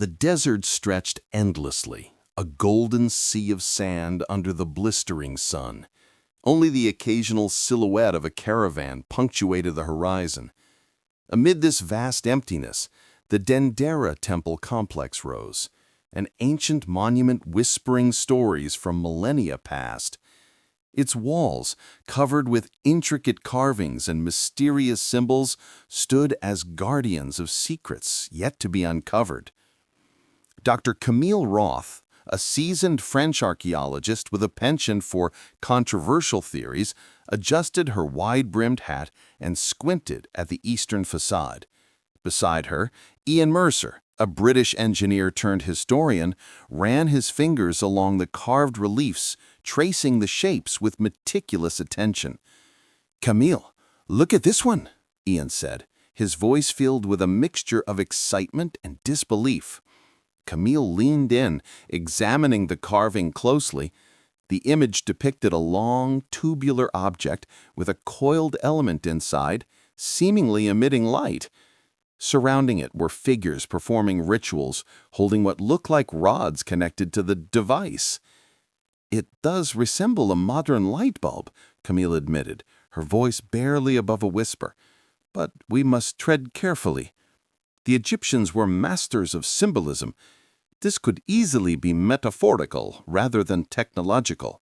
The desert stretched endlessly, a golden sea of sand under the blistering sun. Only the occasional silhouette of a caravan punctuated the horizon. Amid this vast emptiness, the Dendera Temple complex rose, an ancient monument whispering stories from millennia past. Its walls, covered with intricate carvings and mysterious symbols, stood as guardians of secrets yet to be uncovered. Dr. Camille Roth, a seasoned French archaeologist with a penchant for controversial theories, adjusted her wide-brimmed hat and squinted at the eastern facade. Beside her, Ian Mercer, a British engineer-turned-historian, ran his fingers along the carved reliefs, tracing the shapes with meticulous attention. "Camille, look at this one," Ian said, his voice filled with a mixture of excitement and disbelief. Camille leaned in, examining the carving closely. The image depicted a long, tubular object with a coiled element inside, seemingly emitting light. Surrounding it were figures performing rituals, holding what looked like rods connected to the device. "It does resemble a modern light bulb," Camille admitted, her voice barely above a whisper. "But we must tread carefully. The Egyptians were masters of symbolism. This could easily be metaphorical rather than technological."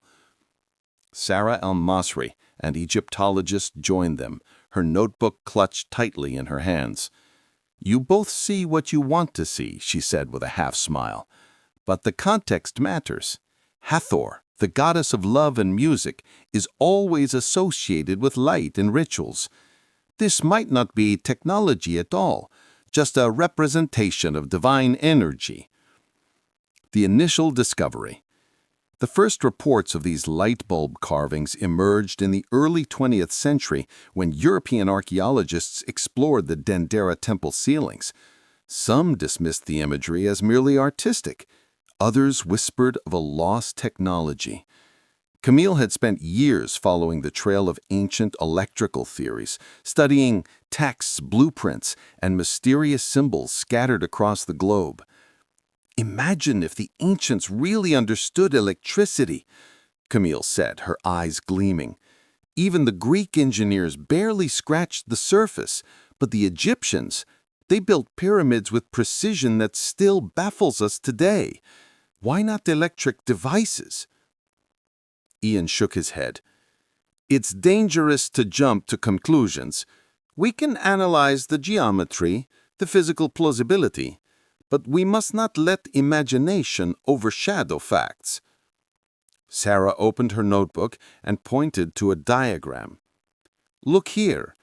Sarah El-Masri, an Egyptologist, joined them, her notebook clutched tightly in her hands. "You both see what you want to see," she said with a half-smile. "But the context matters. Hathor, the goddess of love and music, is always associated with light and rituals. This might not be technology at all, just a representation of divine energy." The initial discovery. The first reports of these light bulb carvings emerged in the early 20th century when European archaeologists explored the Dendera Temple ceilings. Some dismissed the imagery as merely artistic. Others whispered of a lost technology. Camille had spent years following the trail of ancient electrical theories, studying texts, blueprints, and mysterious symbols scattered across the globe. "Imagine if the ancients really understood electricity," Camille said, her eyes gleaming. "Even the Greek engineers barely scratched the surface, but the Egyptians, they built pyramids with precision that still baffles us today. Why not electric devices?" Ian shook his head. "It's dangerous to jump to conclusions. We can analyze the geometry, the physical plausibility, but we must not let imagination overshadow facts." Sarah opened her notebook and pointed to a diagram. "Look here.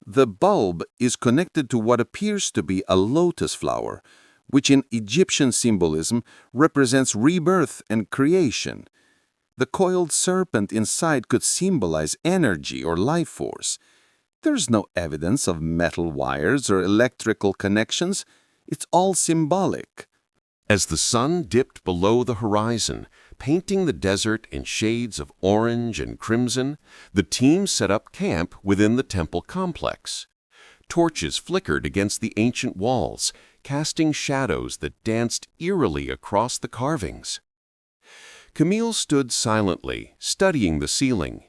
The bulb is connected to what appears to be a lotus flower, which in Egyptian symbolism represents rebirth and creation. The coiled serpent inside could symbolize energy or life force. There's no evidence of metal wires or electrical connections. It's all symbolic." As the sun dipped below the horizon, painting the desert in shades of orange and crimson, the team set up camp within the temple complex. Torches flickered against the ancient walls, casting shadows that danced eerily across the carvings. Camille stood silently, studying the ceiling.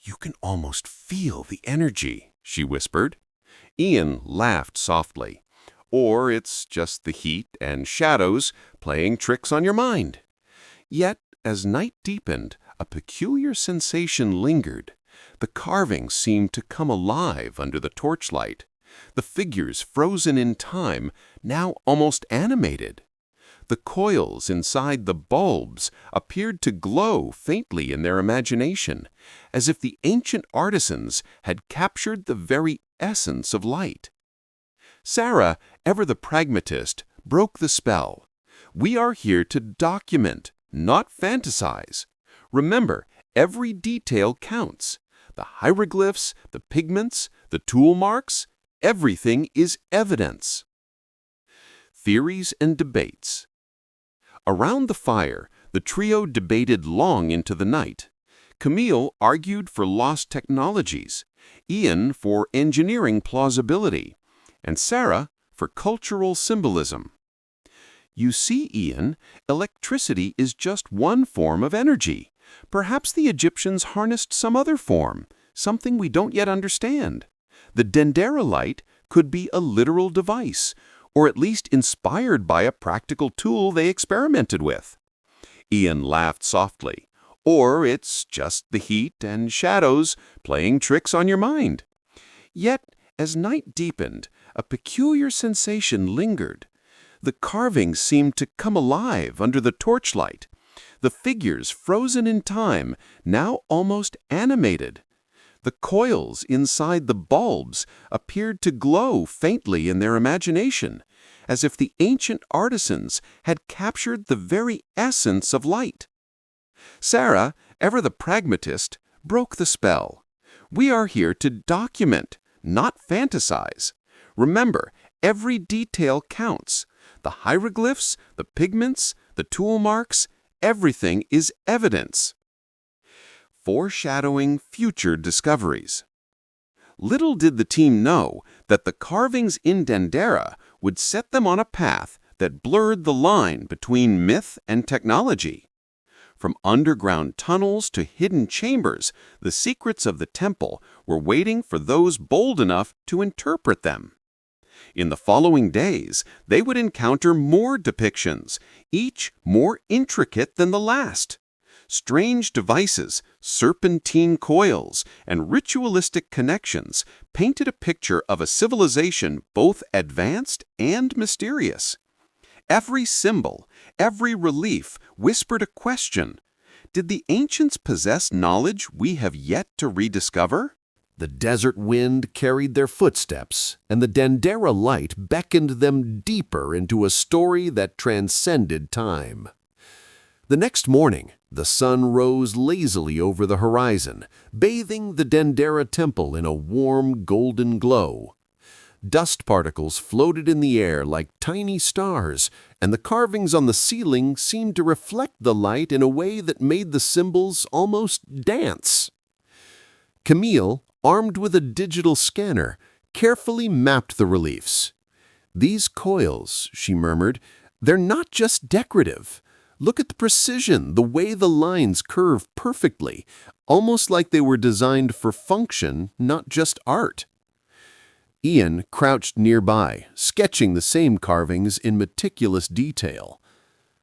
"You can almost feel the energy," she whispered. Ian laughed softly. "Or it's just the heat and shadows playing tricks on your mind." Yet, as night deepened, a peculiar sensation lingered. The carvings seemed to come alive under the torchlight. The figures frozen in time, now almost animated. The coils inside the bulbs appeared to glow faintly in their imagination, as if the ancient artisans had captured the very essence of light. Sarah, ever the pragmatist, broke the spell. "We are here to document, not fantasize. Remember, every detail counts. The hieroglyphs, the pigments, the tool marks, everything is evidence." Theories and debates. Around the fire, the trio debated long into the night. Camille argued for lost technologies, Ian for engineering plausibility, and Sarah for cultural symbolism. You see, Ian, electricity is just one form of energy. Perhaps the Egyptians harnessed some other form, something we don't yet understand. The Dendera Light could be a literal device, or at least inspired by a practical tool they experimented with. Ian laughed softly. Or it's just the heat and shadows playing tricks on your mind. Yet, as night deepened, a peculiar sensation lingered. The carvings seemed to come alive under the torchlight. The figures, frozen in time, now almost animated. The coils inside the bulbs appeared to glow faintly in their imagination, as if the ancient artisans had captured the very essence of light. Sarah, ever the pragmatist, broke the spell. We are here to document, not fantasize. Remember, every detail counts. The hieroglyphs, the pigments, the tool marks, everything is evidence. Foreshadowing future discoveries. Little did the team know that the carvings in Dendera would set them on a path that blurred the line between myth and technology. From underground tunnels to hidden chambers, the secrets of the temple were waiting for those bold enough to interpret them. In the following days, they would encounter more depictions, each more intricate than the last. Strange devices, serpentine coils, and ritualistic connections painted a picture of a civilization both advanced and mysterious. Every symbol, every relief whispered a question. Did the ancients possess knowledge we have yet to rediscover? The desert wind carried their footsteps, and the Dendera Light beckoned them deeper into a story that transcended time. The next morning, the sun rose lazily over the horizon, bathing the Dendera Temple in a warm golden glow. Dust particles floated in the air like tiny stars, and the carvings on the ceiling seemed to reflect the light in a way that made the symbols almost dance. Camille, armed with a digital scanner, carefully mapped the reliefs. "These coils," she murmured, "they're not just decorative. Look at the precision, the way the lines curve perfectly, almost like they were designed for function, not just art." Ian crouched nearby, sketching the same carvings in meticulous detail.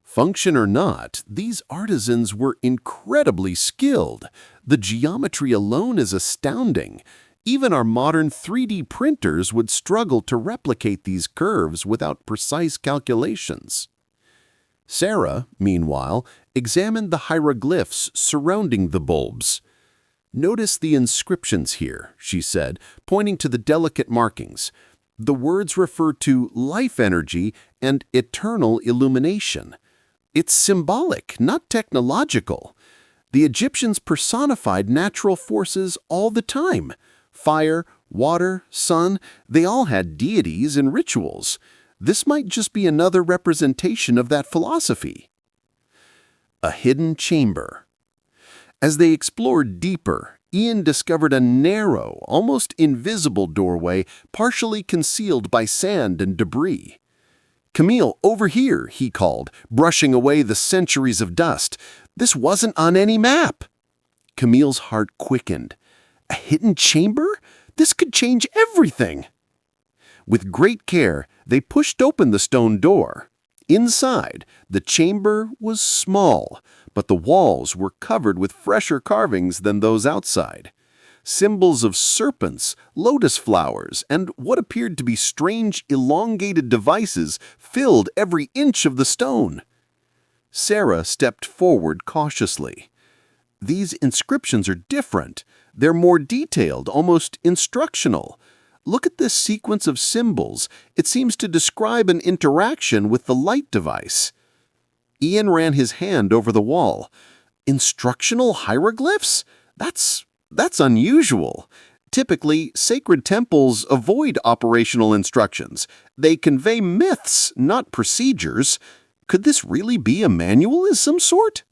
Function or not, these artisans were incredibly skilled. The geometry alone is astounding. Even our modern 3D printers would struggle to replicate these curves without precise calculations. Sarah, meanwhile, examined the hieroglyphs surrounding the bulbs. "Notice the inscriptions here," she said, pointing to the delicate markings. "The words refer to life energy and eternal illumination. It's symbolic, not technological. The Egyptians personified natural forces all the time. Fire, water, sun, they all had deities and rituals. This might just be another representation of that philosophy." A hidden chamber. As they explored deeper, Ian discovered a narrow, almost invisible doorway partially concealed by sand and debris. "Camille, over here," he called, brushing away the centuries of dust. "This wasn't on any map." Camille's heart quickened. A hidden chamber? This could change everything. With great care, they pushed open the stone door. Inside, the chamber was small, but the walls were covered with fresher carvings than those outside. Symbols of serpents, lotus flowers, and what appeared to be strange elongated devices filled every inch of the stone. Sarah stepped forward cautiously. "These inscriptions are different. They're more detailed, almost instructional. Look at this sequence of symbols. It seems to describe an interaction with the light device." Ian ran his hand over the wall. "Instructional hieroglyphs? That's unusual. Typically, sacred temples avoid operational instructions. They convey myths, not procedures. Could this really be a manual of some sort?"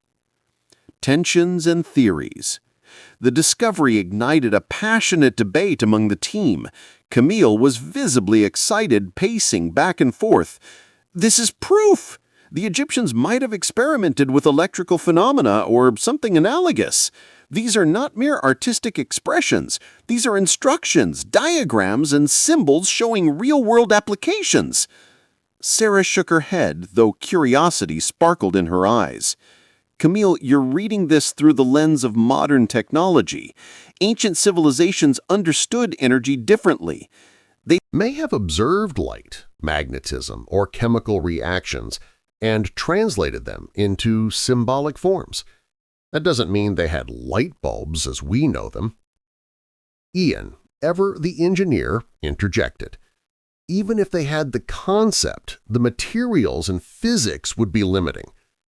Tensions and theories. The discovery ignited a passionate debate among the team. Camille was visibly excited, pacing back and forth. "This is proof! The Egyptians might have experimented with electrical phenomena or something analogous. These are not mere artistic expressions. These are instructions, diagrams, and symbols showing real-world applications. Sarah shook her head, though curiosity sparkled in her eyes. Camille, you're reading this through the lens of modern technology. Ancient civilizations understood energy differently. They may have observed light, magnetism, or chemical reactions and translated them into symbolic forms. That doesn't mean they had light bulbs as we know them. Ian, ever the engineer, interjected. Even if they had the concept, the materials and physics would be limiting.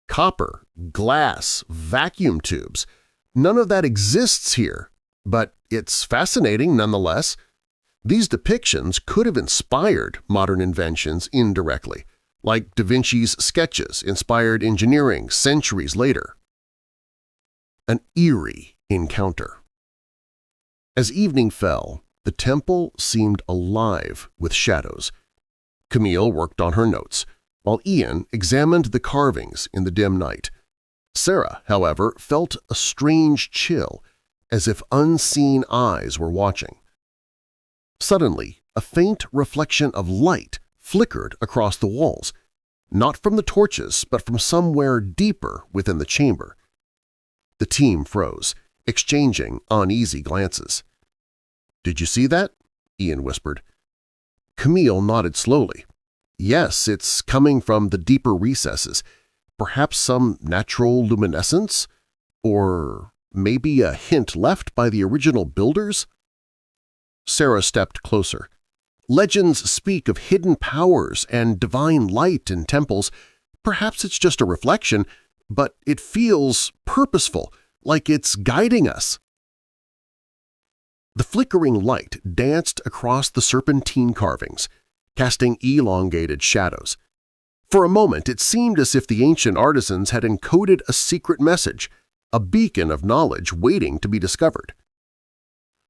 Copper, glass, vacuum tubes – none of that exists here, but it's fascinating nonetheless. These depictions could have inspired modern inventions indirectly, like Da Vinci's sketches inspired engineering centuries later. An eerie encounter. As evening fell, the temple seemed alive with shadows. Camille worked on her notes, while Ian examined the carvings in the dim night. Sarah, however, felt a strange chill, as if unseen eyes were watching. Suddenly, a faint reflection of light flickered across the walls, not from the torches but from somewhere deeper within the chamber. The team froze, exchanging uneasy glances. "Did you see that?" Ian whispered. Camille nodded slowly. "Yes, it's coming from the deeper recesses. Perhaps some natural luminescence? Or maybe a hint left by the original builders?" Sarah stepped closer. "Legends speak of hidden powers and divine light in temples. Perhaps it's just a reflection, but it feels purposeful, like it's guiding us." The flickering light danced across the serpentine carvings, casting elongated shadows. For a moment it seemed as if the ancient artisans had encoded a secret message, a beacon of knowledge waiting to be discovered.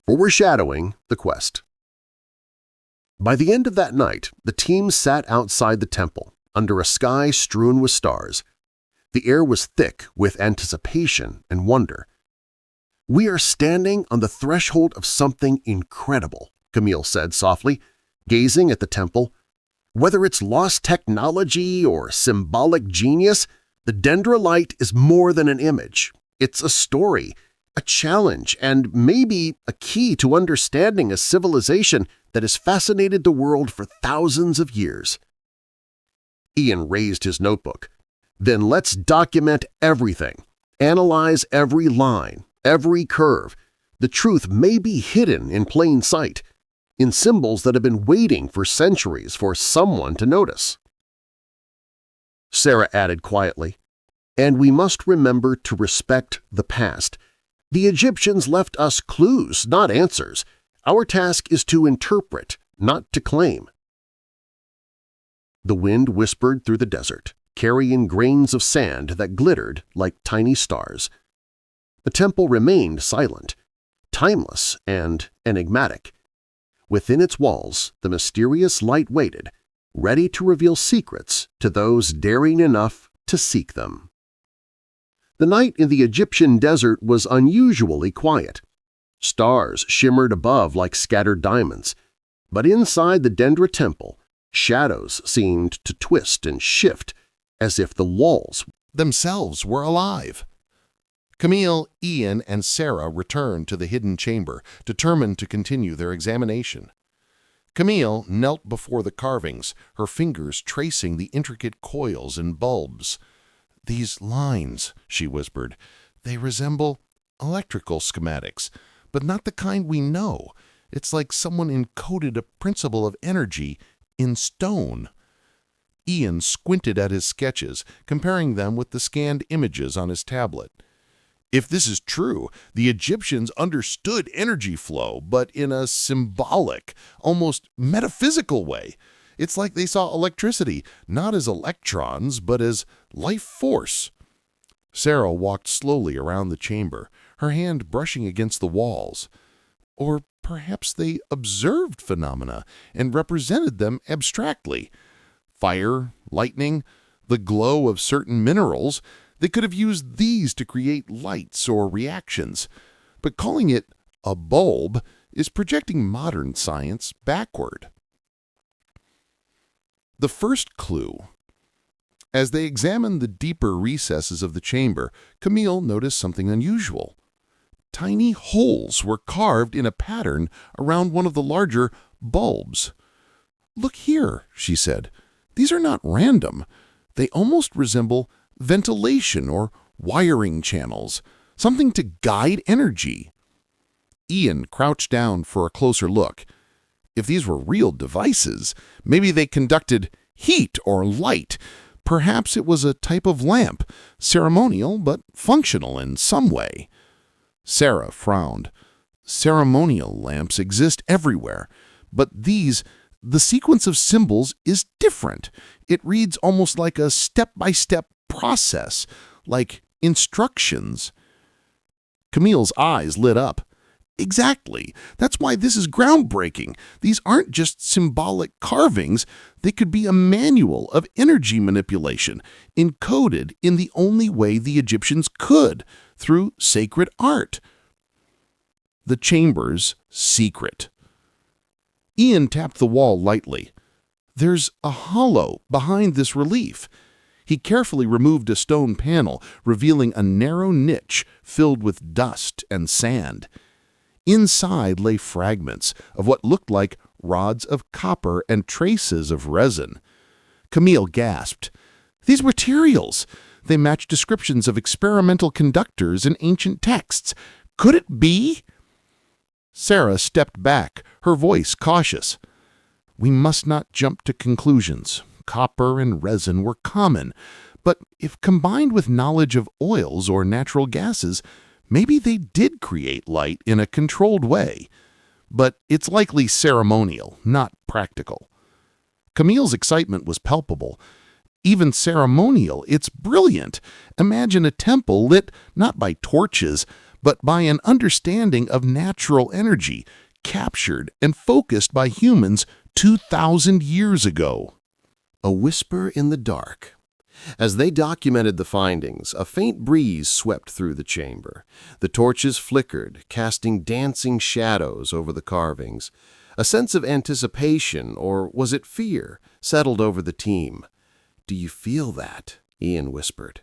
Foreshadowing the quest. By the end of that night, the team sat outside the temple, under a sky strewn with stars. The air was thick with anticipation and wonder. "We are standing on the threshold of something incredible," Camille said softly, gazing at the temple. "Whether it's lost technology or symbolic genius, the Dendera Light is more than an image. It's a story, a challenge, and maybe a key to understanding a civilization that has fascinated the world for thousands of years." Ian raised his notebook. "Then let's document everything. Analyze every line, every curve. The truth may be hidden in plain sight, in symbols that have been waiting for centuries for someone to notice." Sarah added quietly, "And we must remember to respect the past. The Egyptians left us clues, not answers. Our task is to interpret, not to claim." The wind whispered through the desert, carrying grains of sand that glittered like tiny stars. The temple remained silent, timeless and enigmatic. Within its walls, the mysterious light waited, ready to reveal secrets to those daring enough to seek them. The night in the Egyptian desert was unusually quiet. Stars shimmered above like scattered diamonds, but inside the Dendera Temple, shadows seemed to twist and shift as if the walls themselves were alive. Camille, Ian, and Sarah returned to the hidden chamber, determined to continue their examination. Camille knelt before the carvings, her fingers tracing the intricate coils and bulbs. "These lines," she whispered, "they resemble electrical schematics, but not the kind we know. It's like someone encoded a principle of energy in stone." Ian squinted at his sketches, comparing them with the scanned images on his tablet. If this is true, the Egyptians understood energy flow, but in a symbolic, almost metaphysical way. It's like they saw electricity not as electrons, but as life force. Sarah walked slowly around the chamber, her hand brushing against the walls. Or perhaps they observed phenomena and represented them abstractly. Fire, lightning, the glow of certain minerals, they could have used these to create lights or reactions. But calling it a bulb is projecting modern science backward. The first clue. As they examined the deeper recesses of the chamber, Camille noticed something unusual. Tiny holes were carved in a pattern around one of the larger bulbs. "Look here," she said. "These are not random. They almost resemble ventilation or wiring channels, something to guide energy." Ian crouched down for a closer look. If these were real devices, maybe they conducted heat or light. Perhaps it was a type of lamp, ceremonial but functional in some way. Sarah frowned. Ceremonial lamps exist everywhere, but the sequence of symbols is different. It reads almost like a step-by-step process, like instructions. Camille's eyes lit up. Exactly. That's why this is groundbreaking. These aren't just symbolic carvings. They could be a manual of energy manipulation, encoded in the only way the Egyptians could, through sacred art. The chamber's secret. Ian tapped the wall lightly. There's a hollow behind this relief. He carefully removed a stone panel, revealing a narrow niche filled with dust and sand. Inside lay fragments of what looked like rods of copper and traces of resin. Camille gasped. These materials! They match descriptions of experimental conductors in ancient texts. Could it be? Sarah stepped back, her voice cautious. We must not jump to conclusions. Copper and resin were common, but if combined with knowledge of oils or natural gases, maybe they did create light in a controlled way. But it's likely ceremonial, not practical. Camille's excitement was palpable. Even ceremonial, it's brilliant. Imagine a temple lit not by torches, but by an understanding of natural energy, captured and focused by humans 2,000 years ago. A whisper in the dark. As they documented the findings, a faint breeze swept through the chamber. The torches flickered, casting dancing shadows over the carvings. A sense of anticipation, or was it fear, settled over the team. "Do you feel that?" Ian whispered.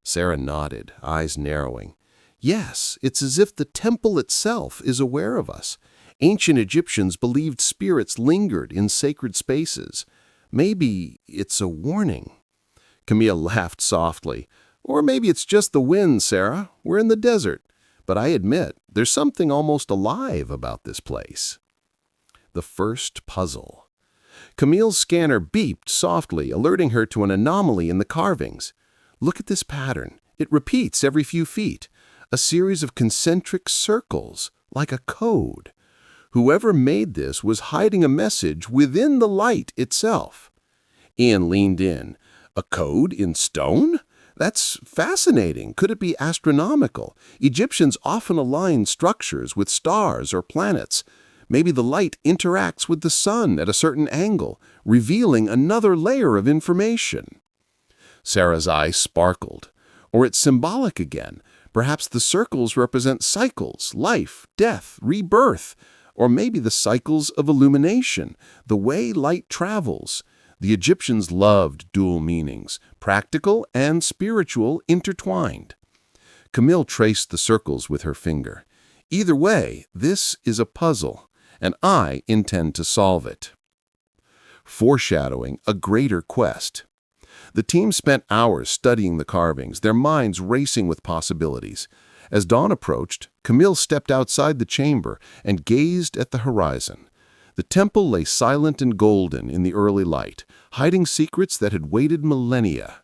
Sarah nodded, eyes narrowing. "Yes, it's as if the temple itself is aware of us. Ancient Egyptians believed spirits lingered in sacred spaces. Maybe it's a warning." Camille laughed softly. "Or maybe it's just the wind, Sarah. We're in the desert. But I admit, there's something almost alive about this place." The first puzzle. Camille's scanner beeped softly, alerting her to an anomaly in the carvings. "Look at this pattern. It repeats every few feet. A series of concentric circles, like a code. Whoever made this was hiding a message within the light itself." Ian leaned in. "A code in stone? That's fascinating. Could it be astronomical? Egyptians often aligned structures with stars or planets. Maybe the light interacts with the sun at a certain angle, revealing another layer of information." Sarah's eyes sparkled. "Or it's symbolic again. Perhaps the circles represent cycles, life, death, rebirth. Or maybe the cycles of illumination, the way light travels. The Egyptians loved dual meanings, practical and spiritual intertwined." Camille traced the circles with her finger. "Either way, this is a puzzle, and I intend to solve it." Foreshadowing a greater quest. The team spent hours studying the carvings, their minds racing with possibilities. As dawn approached, Camille stepped outside the chamber and gazed at the horizon. The temple lay silent and golden in the early light, hiding secrets that had waited millennia.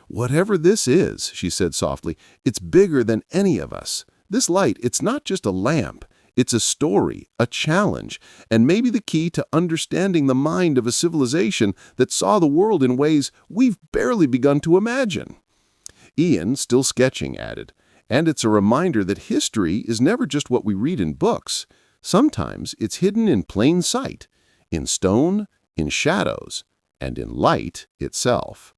"Whatever this is," she said softly, "it's bigger than any of us. This light, it's not just a lamp. It's a story, a challenge, and maybe the key to understanding the mind of a civilization that saw the world in ways we've barely begun to imagine." Ian, still sketching, added, "And it's a reminder that history is never just what we read in books. Sometimes it's hidden in plain sight, in stone, in shadows, and in light itself."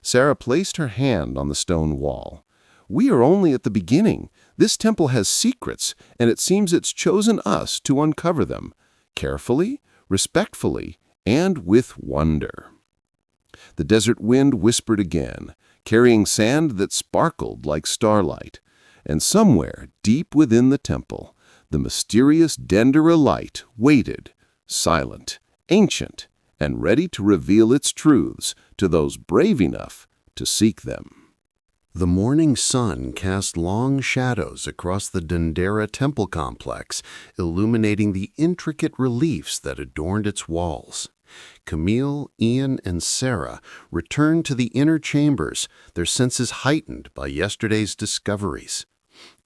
Sarah placed her hand on the stone wall. "We are only at the beginning. This temple has secrets, and it seems it's chosen us to uncover them, carefully, respectfully, and with wonder." The desert wind whispered again, carrying sand that sparkled like starlight. And somewhere, deep within the temple, the mysterious Dendera Light waited, silent, ancient, and ready to reveal its truths to those brave enough to seek them. The morning sun cast long shadows across the Dendera Temple complex, illuminating the intricate reliefs that adorned its walls. Camille, Ian, and Sarah returned to the inner chambers, their senses heightened by yesterday's discoveries.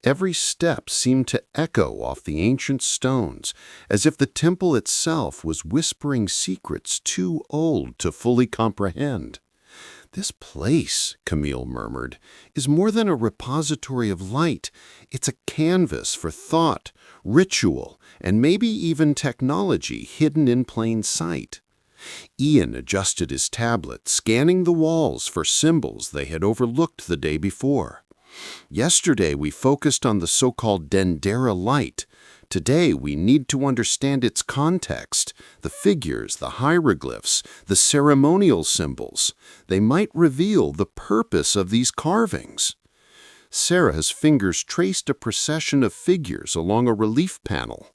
Every step seemed to echo off the ancient stones, as if the temple itself was whispering secrets too old to fully comprehend. "This place," Camille murmured, "is more than a repository of light. It's a canvas for thought, ritual, and maybe even technology hidden in plain sight." Ian adjusted his tablet, scanning the walls for symbols they had overlooked the day before. "Yesterday we focused on the so-called Dendera Light. Today we need to understand its context, the figures, the hieroglyphs, the ceremonial symbols. They might reveal the purpose of these carvings." Sarah's fingers traced a procession of figures along a relief panel.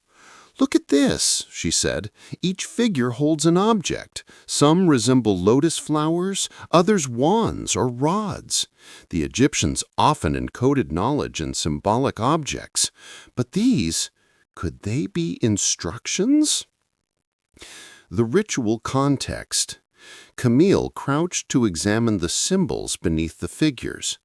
"Look at this," she said. "Each figure holds an object. Some resemble lotus flowers, others wands or rods. The Egyptians often encoded knowledge in symbolic objects. But these, could they be instructions?" The ritual context. Camille crouched to examine the symbols beneath the figures.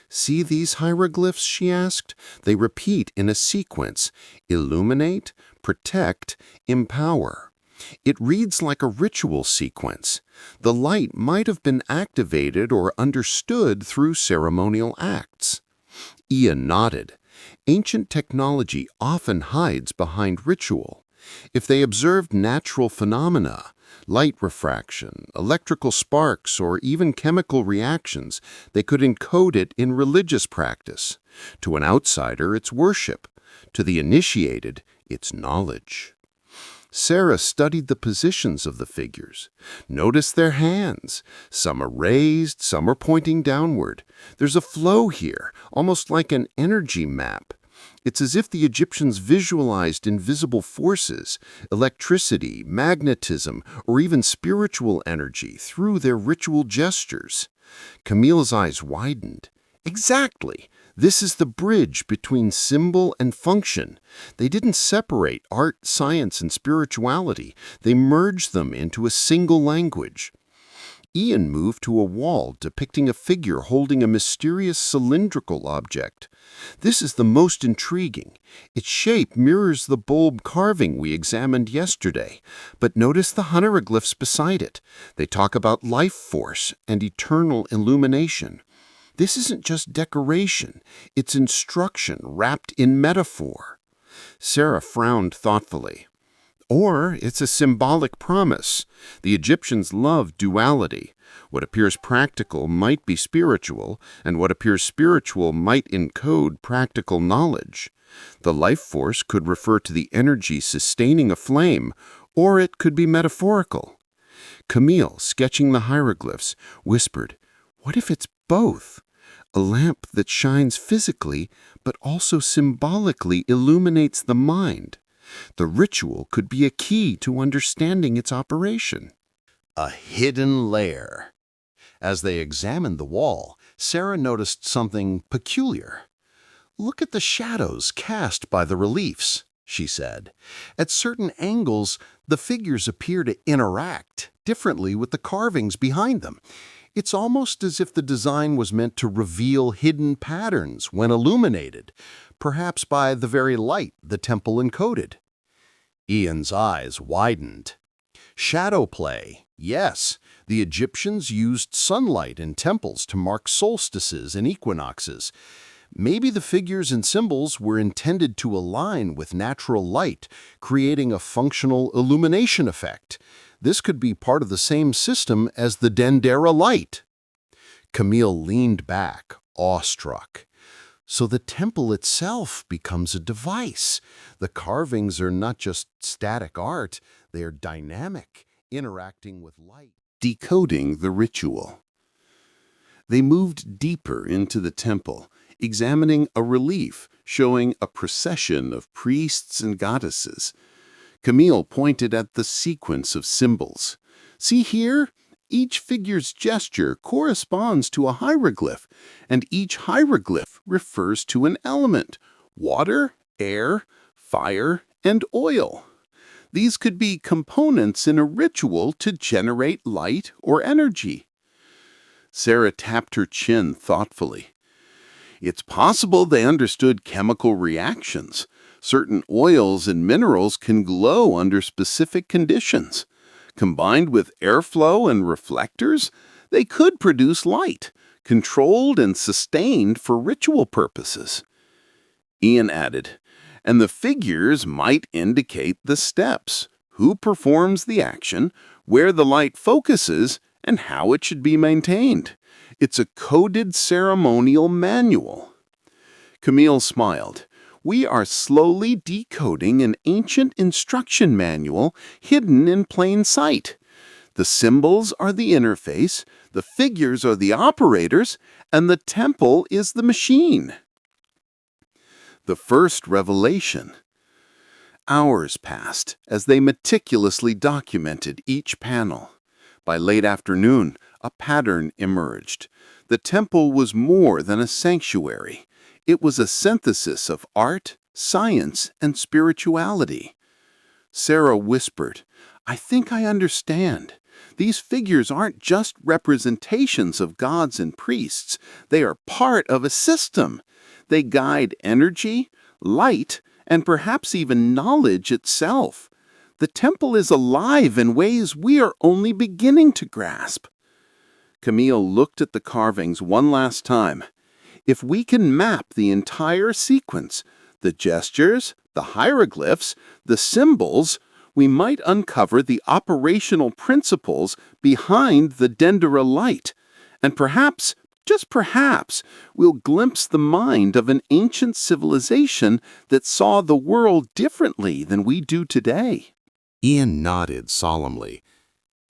"See these hieroglyphs?" she asked. "They repeat in a sequence: illuminate, protect, empower. It reads like a ritual sequence. The light might have been activated or understood through ceremonial acts." Ian nodded. Ancient technology often hides behind ritual. If they observed natural phenomena, light refraction, electrical sparks, or even chemical reactions, they could encode it in religious practice. To an outsider, it's worship. To the initiated, it's knowledge. Sarah studied the positions of the figures. Notice their hands. Some are raised, some are pointing downward. There's a flow here, almost like an energy map. It's as if the Egyptians visualized invisible forces, electricity, magnetism, or even spiritual energy through their ritual gestures. Camille's eyes widened. "Exactly! This is the bridge between symbol and function. They didn't separate art, science, and spirituality. They merged them into a single language." Ian moved to a wall depicting a figure holding a mysterious cylindrical object. "This is the most intriguing. Its shape mirrors the bulb carving we examined yesterday. But notice the hieroglyphs beside it. They talk about life force and eternal illumination. This isn't just decoration. It's instruction wrapped in metaphor." Sarah frowned thoughtfully. "Or it's a symbolic promise. The Egyptians loved duality. What appears practical might be spiritual, and what appears spiritual might encode practical knowledge. The life force could refer to the energy sustaining a flame, or it could be metaphorical." Camille, sketching the hieroglyphs, whispered, "What if it's both? A lamp that shines physically, but also symbolically illuminates the mind. The ritual could be a key to understanding its operation." A hidden layer. As they examined the wall, Sarah noticed something peculiar. "Look at the shadows cast by the reliefs," she said. "At certain angles, the figures appear to interact differently with the carvings behind them. It's almost as if the design was meant to reveal hidden patterns when illuminated, perhaps by the very light the temple encoded." Ian's eyes widened. "Shadow play, yes. The Egyptians used sunlight in temples to mark solstices and equinoxes. Maybe the figures and symbols were intended to align with natural light, creating a functional illumination effect. This could be part of the same system as the Dendera Light." Camille leaned back, awestruck. So the temple itself becomes a device. The carvings are not just static art, they are dynamic, interacting with light, decoding the ritual. They moved deeper into the temple, examining a relief showing a procession of priests and goddesses. Camille pointed at the sequence of symbols. See here? Each figure's gesture corresponds to a hieroglyph, and each hieroglyph refers to an element: water, air, fire, and oil. These could be components in a ritual to generate light or energy. Sarah tapped her chin thoughtfully. It's possible they understood chemical reactions. Certain oils and minerals can glow under specific conditions. Combined with airflow and reflectors, they could produce light, controlled and sustained for ritual purposes. Ian added, and the figures might indicate the steps: who performs the action, where the light focuses, and how it should be maintained. It's a coded ceremonial manual. Camille smiled. We are slowly decoding an ancient instruction manual hidden in plain sight. The symbols are the interface, the figures are the operators, and the temple is the machine. The first revelation. Hours passed as they meticulously documented each panel. By late afternoon, a pattern emerged. The temple was more than a sanctuary. It was a synthesis of art, science, and spirituality. Sarah whispered, I think I understand. These figures aren't just representations of gods and priests. They are part of a system. They guide energy, light, and perhaps even knowledge itself. The temple is alive in ways we are only beginning to grasp. Camille looked at the carvings one last time. If we can map the entire sequence, the gestures, the hieroglyphs, the symbols, we might uncover the operational principles behind the Dendera Light, and perhaps, just perhaps, we'll glimpse the mind of an ancient civilization that saw the world differently than we do today. Ian nodded solemnly.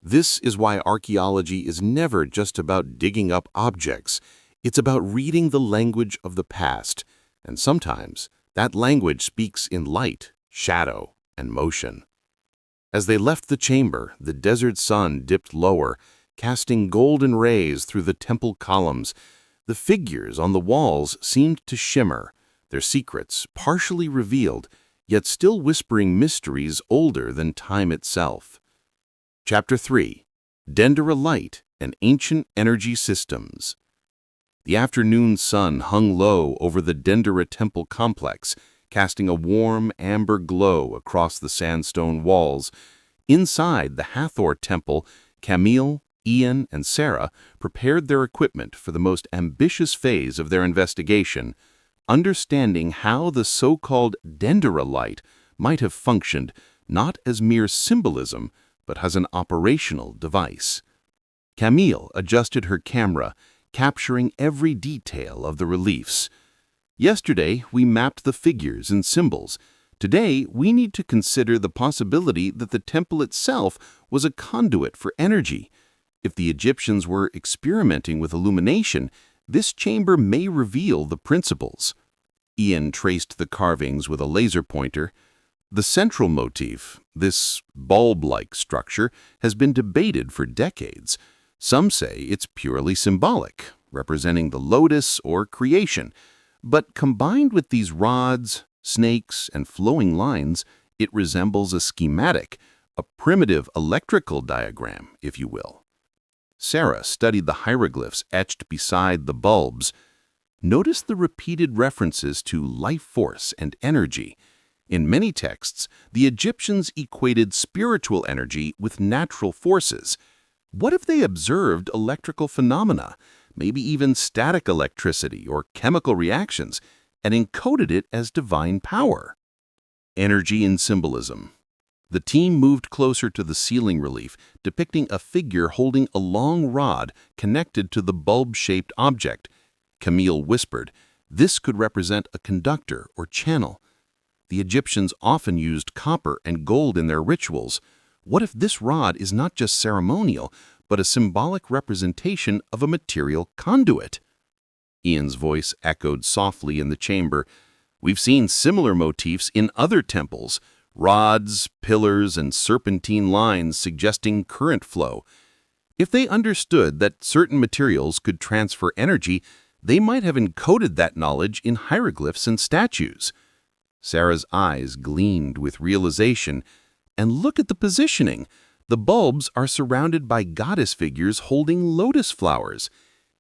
This is why archaeology is never just about digging up objects. It's about reading the language of the past, and sometimes that language speaks in light, shadow, and motion. As they left the chamber, the desert sun dipped lower, casting golden rays through the temple columns. The figures on the walls seemed to shimmer, their secrets partially revealed, yet still whispering mysteries older than time itself. Chapter 3. Dendera Light and Ancient Energy Systems. The afternoon sun hung low over the Dendera Temple complex, casting a warm, amber glow across the sandstone walls. Inside the Hathor Temple, Camille, Ian, and Sarah prepared their equipment for the most ambitious phase of their investigation, understanding how the so-called Dendera Light might have functioned not as mere symbolism, but as an operational device. Camille adjusted her camera, capturing every detail of the reliefs. Yesterday, we mapped the figures and symbols. Today, we need to consider the possibility that the temple itself was a conduit for energy. If the Egyptians were experimenting with illumination, this chamber may reveal the principles. Ian traced the carvings with a laser pointer. The central motif, this bulb-like structure, has been debated for decades. Some say it's purely symbolic, representing the lotus or creation. But combined with these rods, snakes, and flowing lines, it resembles a schematic, a primitive electrical diagram, if you will. Sarah studied the hieroglyphs etched beside the bulbs. Notice the repeated references to life force and energy. In many texts, the Egyptians equated spiritual energy with natural forces. What if they observed electrical phenomena, maybe even static electricity or chemical reactions, and encoded it as divine power? Energy in symbolism. The team moved closer to the ceiling relief, depicting a figure holding a long rod connected to the bulb-shaped object. Camille whispered, "This could represent a conductor or channel." The Egyptians often used copper and gold in their rituals. What if this rod is not just ceremonial, but a symbolic representation of a material conduit? Ian's voice echoed softly in the chamber. "We've seen similar motifs in other temples, rods, pillars, and serpentine lines suggesting current flow. If they understood that certain materials could transfer energy, they might have encoded that knowledge in hieroglyphs and statues." Sarah's eyes gleamed with realization. And look at the positioning. The bulbs are surrounded by goddess figures holding lotus flowers.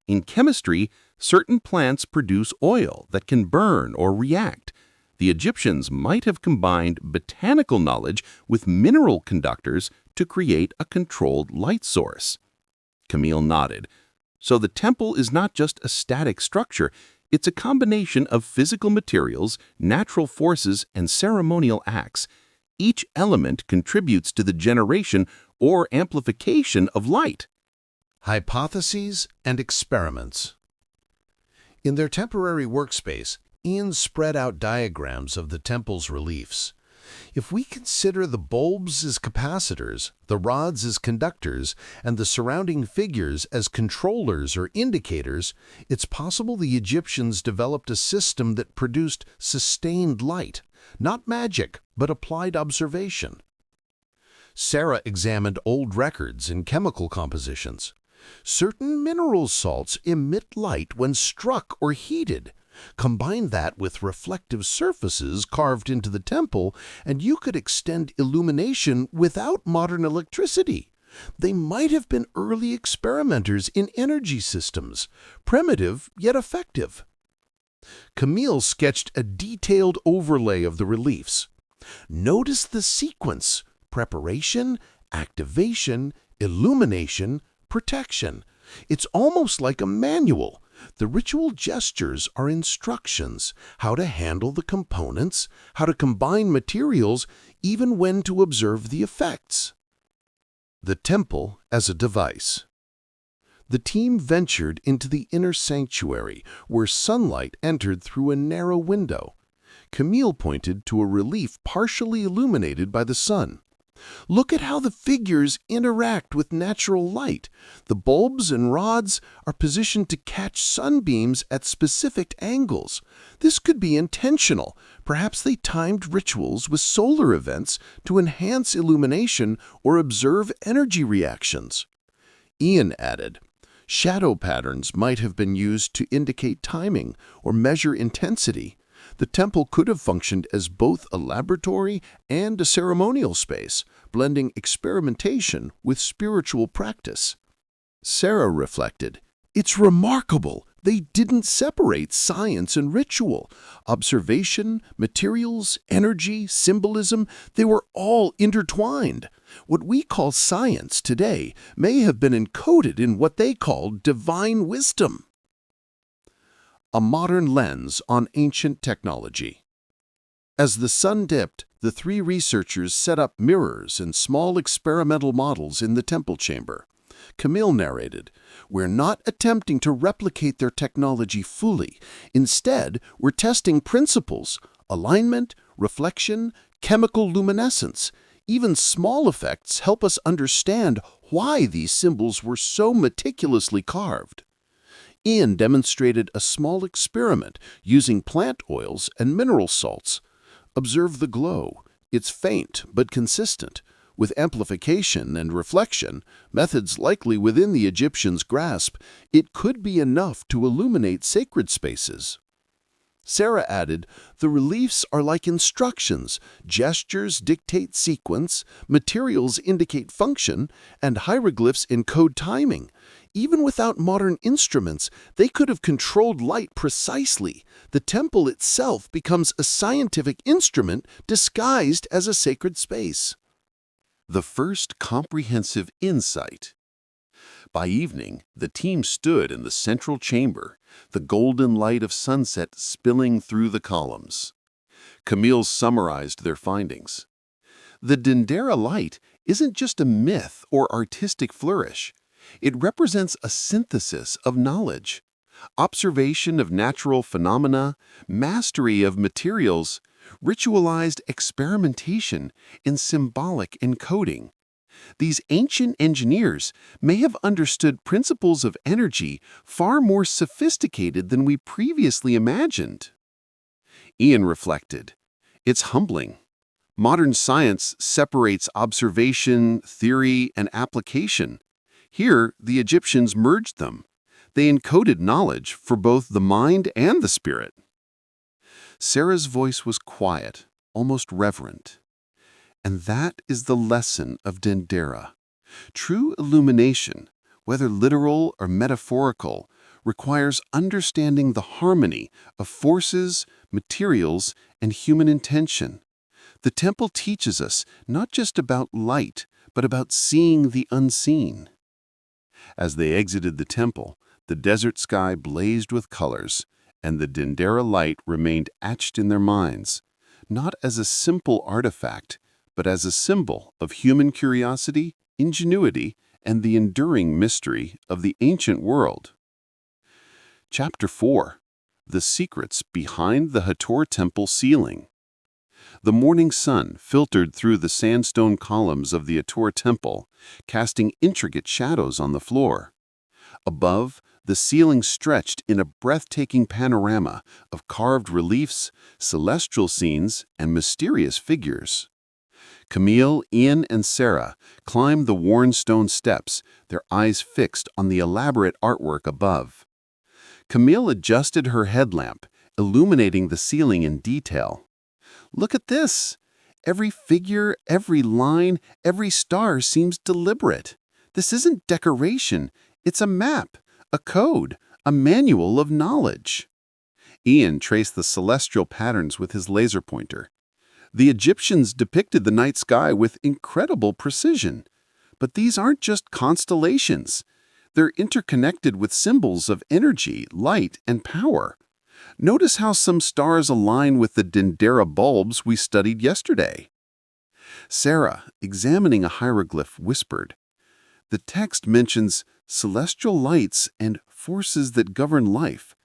In chemistry, certain plants produce oil that can burn or react. The Egyptians might have combined botanical knowledge with mineral conductors to create a controlled light source. Camille nodded. So the temple is not just a static structure, it's a combination of physical materials, natural forces, and ceremonial acts. Each element contributes to the generation or amplification of light. Hypotheses and experiments. In their temporary workspace, Ian spread out diagrams of the temple's reliefs. If we consider the bulbs as capacitors, the rods as conductors, and the surrounding figures as controllers or indicators, it's possible the Egyptians developed a system that produced sustained light, not magic, but applied observation. Sarah examined old records and chemical compositions. Certain mineral salts emit light when struck or heated. Combine that with reflective surfaces carved into the temple, and you could extend illumination without modern electricity. They might have been early experimenters in energy systems, primitive yet effective. Camille sketched a detailed overlay of the reliefs. Notice the sequence: preparation, activation, illumination, protection. It's almost like a manual. The ritual gestures are instructions: how to handle the components, how to combine materials, even when to observe the effects. The temple as a device. The team ventured into the inner sanctuary, where sunlight entered through a narrow window. Camille pointed to a relief partially illuminated by the sun. Look at how the figures interact with natural light. The bulbs and rods are positioned to catch sunbeams at specific angles. This could be intentional. Perhaps they timed rituals with solar events to enhance illumination or observe energy reactions. Ian added, shadow patterns might have been used to indicate timing or measure intensity. The temple could have functioned as both a laboratory and a ceremonial space, blending experimentation with spiritual practice. Sarah reflected, "It's remarkable. They didn't separate science and ritual. Observation, materials, energy, symbolism, they were all intertwined. What we call science today may have been encoded in what they called divine wisdom." A modern lens on ancient technology. As the sun dipped, the three researchers set up mirrors and small experimental models in the temple chamber. Camille narrated, "We're not attempting to replicate their technology fully. Instead, we're testing principles: alignment, reflection, chemical luminescence. Even small effects help us understand why these symbols were so meticulously carved." Ian demonstrated a small experiment using plant oils and mineral salts. Observe the glow. It's faint but consistent. With amplification and reflection, methods likely within the Egyptians' grasp, it could be enough to illuminate sacred spaces. Sarah added, "The reliefs are like instructions. Gestures dictate sequence, materials indicate function, and hieroglyphs encode timing. Even without modern instruments, they could have controlled light precisely. The temple itself becomes a scientific instrument disguised as a sacred space." The first comprehensive insight. By evening, the team stood in the central chamber, the golden light of sunset spilling through the columns. Camille summarized their findings. The Dendera Light isn't just a myth or artistic flourish. It represents a synthesis of knowledge, observation of natural phenomena, mastery of materials, ritualized experimentation, and symbolic encoding. These ancient engineers may have understood principles of energy far more sophisticated than we previously imagined. Ian reflected, "It's humbling. Modern science separates observation, theory, and application. Here, the Egyptians merged them. They encoded knowledge for both the mind and the spirit." Sarah's voice was quiet, almost reverent. And that is the lesson of Dendera. True illumination, whether literal or metaphorical, requires understanding the harmony of forces, materials, and human intention. The temple teaches us not just about light, but about seeing the unseen. As they exited the temple, the desert sky blazed with colors, and the Dendera light remained etched in their minds, not as a simple artifact, but as a symbol of human curiosity, ingenuity, and the enduring mystery of the ancient world. Chapter 4. The Secrets Behind the Hathor Temple Ceiling. The morning sun filtered through the sandstone columns of the Hathor Temple, casting intricate shadows on the floor. Above, the ceiling stretched in a breathtaking panorama of carved reliefs, celestial scenes, and mysterious figures. Camille, Ian, and Sarah climbed the worn stone steps, their eyes fixed on the elaborate artwork above. Camille adjusted her headlamp, illuminating the ceiling in detail. "Look at this! Every figure, every line, every star seems deliberate. This isn't decoration, it's a map, a code, a manual of knowledge." Ian traced the celestial patterns with his laser pointer. The Egyptians depicted the night sky with incredible precision. But these aren't just constellations. They're interconnected with symbols of energy, light, and power. Notice how some stars align with the Dendera bulbs we studied yesterday. Sarah, examining a hieroglyph, whispered, "The text mentions celestial lights and forces that govern life.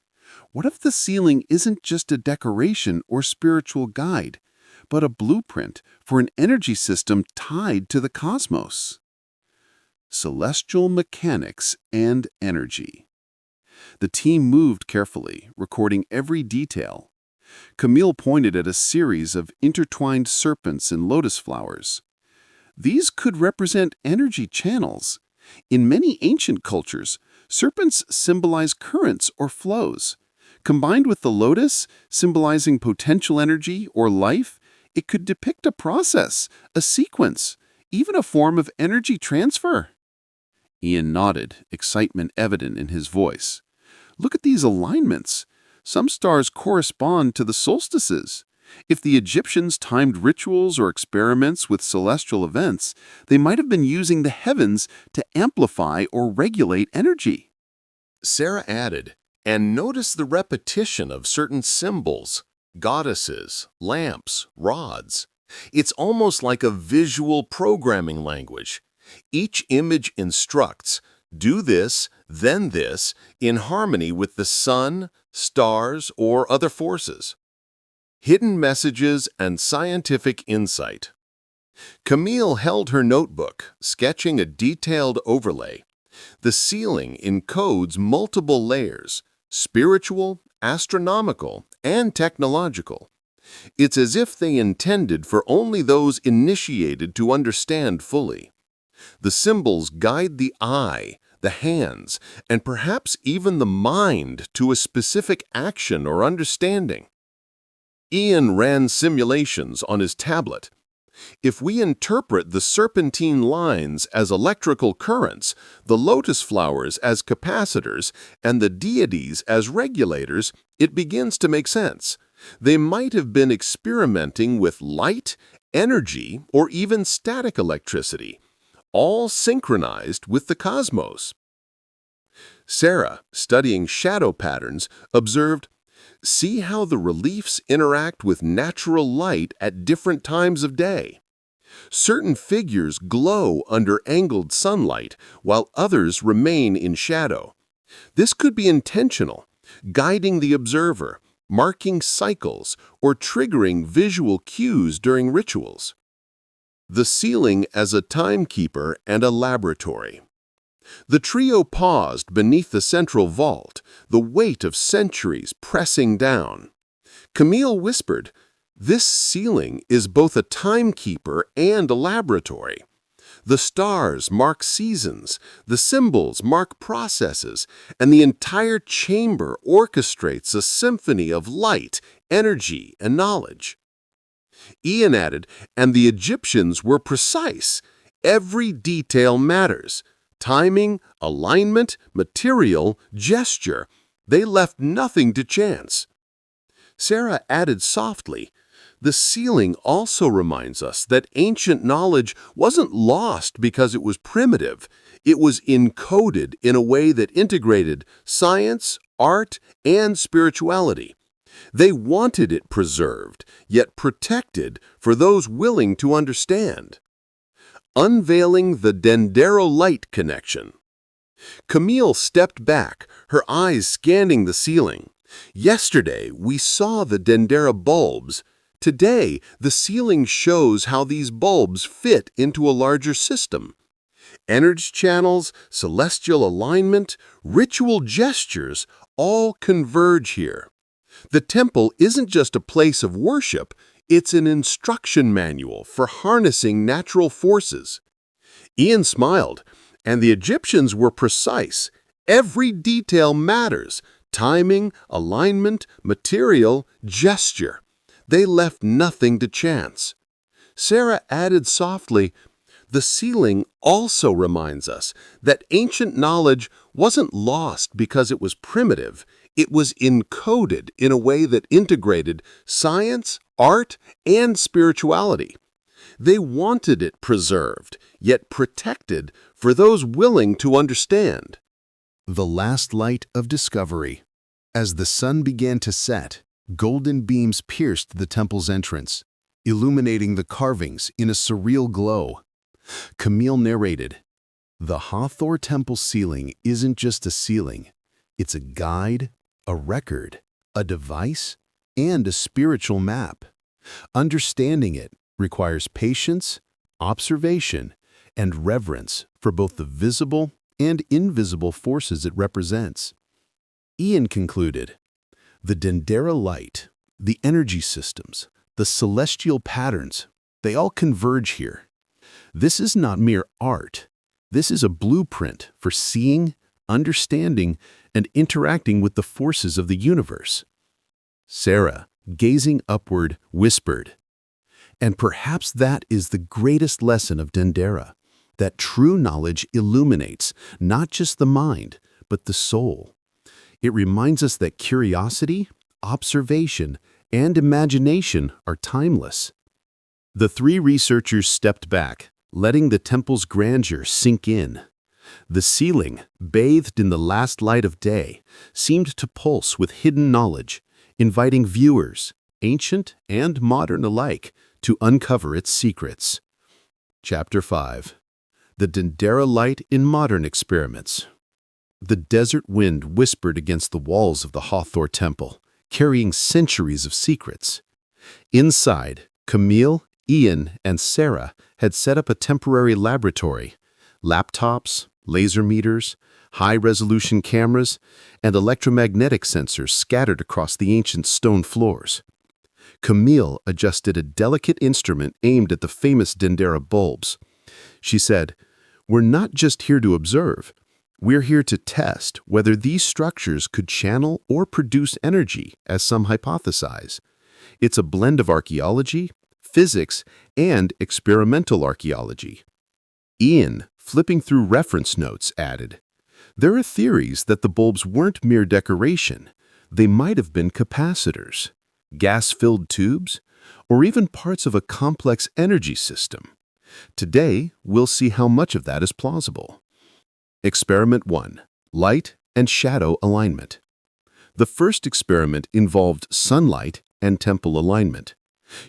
What if the ceiling isn't just a decoration or spiritual guide, but a blueprint for an energy system tied to the cosmos?" Celestial mechanics and energy. The team moved carefully, recording every detail. Camille pointed at a series of intertwined serpents and lotus flowers. These could represent energy channels. In many ancient cultures, serpents symbolize currents or flows. Combined with the lotus, symbolizing potential energy or life, it could depict a process, a sequence, even a form of energy transfer. Ian nodded, excitement evident in his voice. "Look at these alignments. Some stars correspond to the solstices. If the Egyptians timed rituals or experiments with celestial events, they might have been using the heavens to amplify or regulate energy." Sarah added, "And notice the repetition of certain symbols, goddesses, lamps, rods. It's almost like a visual programming language. Each image instructs, do this, then this, in harmony with the sun, stars, or other forces." Hidden messages and scientific insight. Camille held her notebook, sketching a detailed overlay. The ceiling encodes multiple layers, spiritual, astronomical, and technological. It's as if they intended for only those initiated to understand fully. The symbols guide the eye, the hands, and perhaps even the mind to a specific action or understanding. Ian ran simulations on his tablet. If we interpret the serpentine lines as electrical currents, the lotus flowers as capacitors, and the deities as regulators, it begins to make sense. They might have been experimenting with light, energy, or even static electricity, all synchronized with the cosmos. Sarah, studying shadow patterns, observed, "See how the reliefs interact with natural light at different times of day. Certain figures glow under angled sunlight, while others remain in shadow. This could be intentional, guiding the observer, marking cycles, or triggering visual cues during rituals. The ceiling as a timekeeper and a laboratory. The trio paused beneath the central vault, the weight of centuries pressing down. Camille whispered, "This ceiling is both a timekeeper and a laboratory. The stars mark seasons, the symbols mark processes, and the entire chamber orchestrates a symphony of light, energy, and knowledge." Ian added, "And the Egyptians were precise. Every detail matters. Timing, alignment, material, gesture. They left nothing to chance." Sarah added softly, "The ceiling also reminds us that ancient knowledge wasn't lost because it was primitive. It was encoded in a way that integrated science, art, and spirituality. They wanted it preserved, yet protected for those willing to understand." Unveiling the Dendera Light connection. Camille stepped back, her eyes scanning the ceiling. Yesterday, we saw the Dendera bulbs. Today, the ceiling shows how these bulbs fit into a larger system. Energy channels, celestial alignment, ritual gestures all converge here. The temple isn't just a place of worship, it's an instruction manual for harnessing natural forces. Ian smiled, "And the Egyptians were precise. Every detail matters. Timing, alignment, material, gesture. They left nothing to chance." Sarah added softly, "The ceiling also reminds us that ancient knowledge wasn't lost because it was primitive. It was encoded in a way that integrated science, art, and spirituality. They wanted it preserved, yet protected for those willing to understand." The last light of discovery. As the sun began to set, golden beams pierced the temple's entrance, illuminating the carvings in a surreal glow. Camille narrated, "The Hathor Temple ceiling isn't just a ceiling. It's a guide, a record, a device, and a spiritual map. Understanding it requires patience, observation, and reverence for both the visible and invisible forces it represents." Ian concluded, "The Dendera Light, the energy systems, the celestial patterns, they all converge here. This is not mere art. This is a blueprint for seeing, understanding, and interacting with the forces of the universe." Sarah, gazing upward, whispered, "And perhaps that is the greatest lesson of Dendera, that true knowledge illuminates not just the mind, but the soul. It reminds us that curiosity, observation, and imagination are timeless." The three researchers stepped back, letting the temple's grandeur sink in. The ceiling, bathed in the last light of day, seemed to pulse with hidden knowledge, inviting viewers, ancient and modern alike, to uncover its secrets. Chapter 5. The Dendera Light in Modern Experiments. The desert wind whispered against the walls of the Hathor Temple, carrying centuries of secrets. Inside, Camille, Ian, and Sarah had set up a temporary laboratory. Laptops, laser meters, high-resolution cameras, and electromagnetic sensors scattered across the ancient stone floors. Camille adjusted a delicate instrument aimed at the famous Dendera bulbs. She said, "We're not just here to observe. We're here to test whether these structures could channel or produce energy, as some hypothesize. It's a blend of archaeology, physics, and experimental archaeology." Ian, flipping through reference notes, added, "There are theories that the bulbs weren't mere decoration. They might have been capacitors, gas-filled tubes, or even parts of a complex energy system. Today, we'll see how much of that is plausible." Experiment 1. Light and shadow alignment. The first experiment involved sunlight and temple alignment.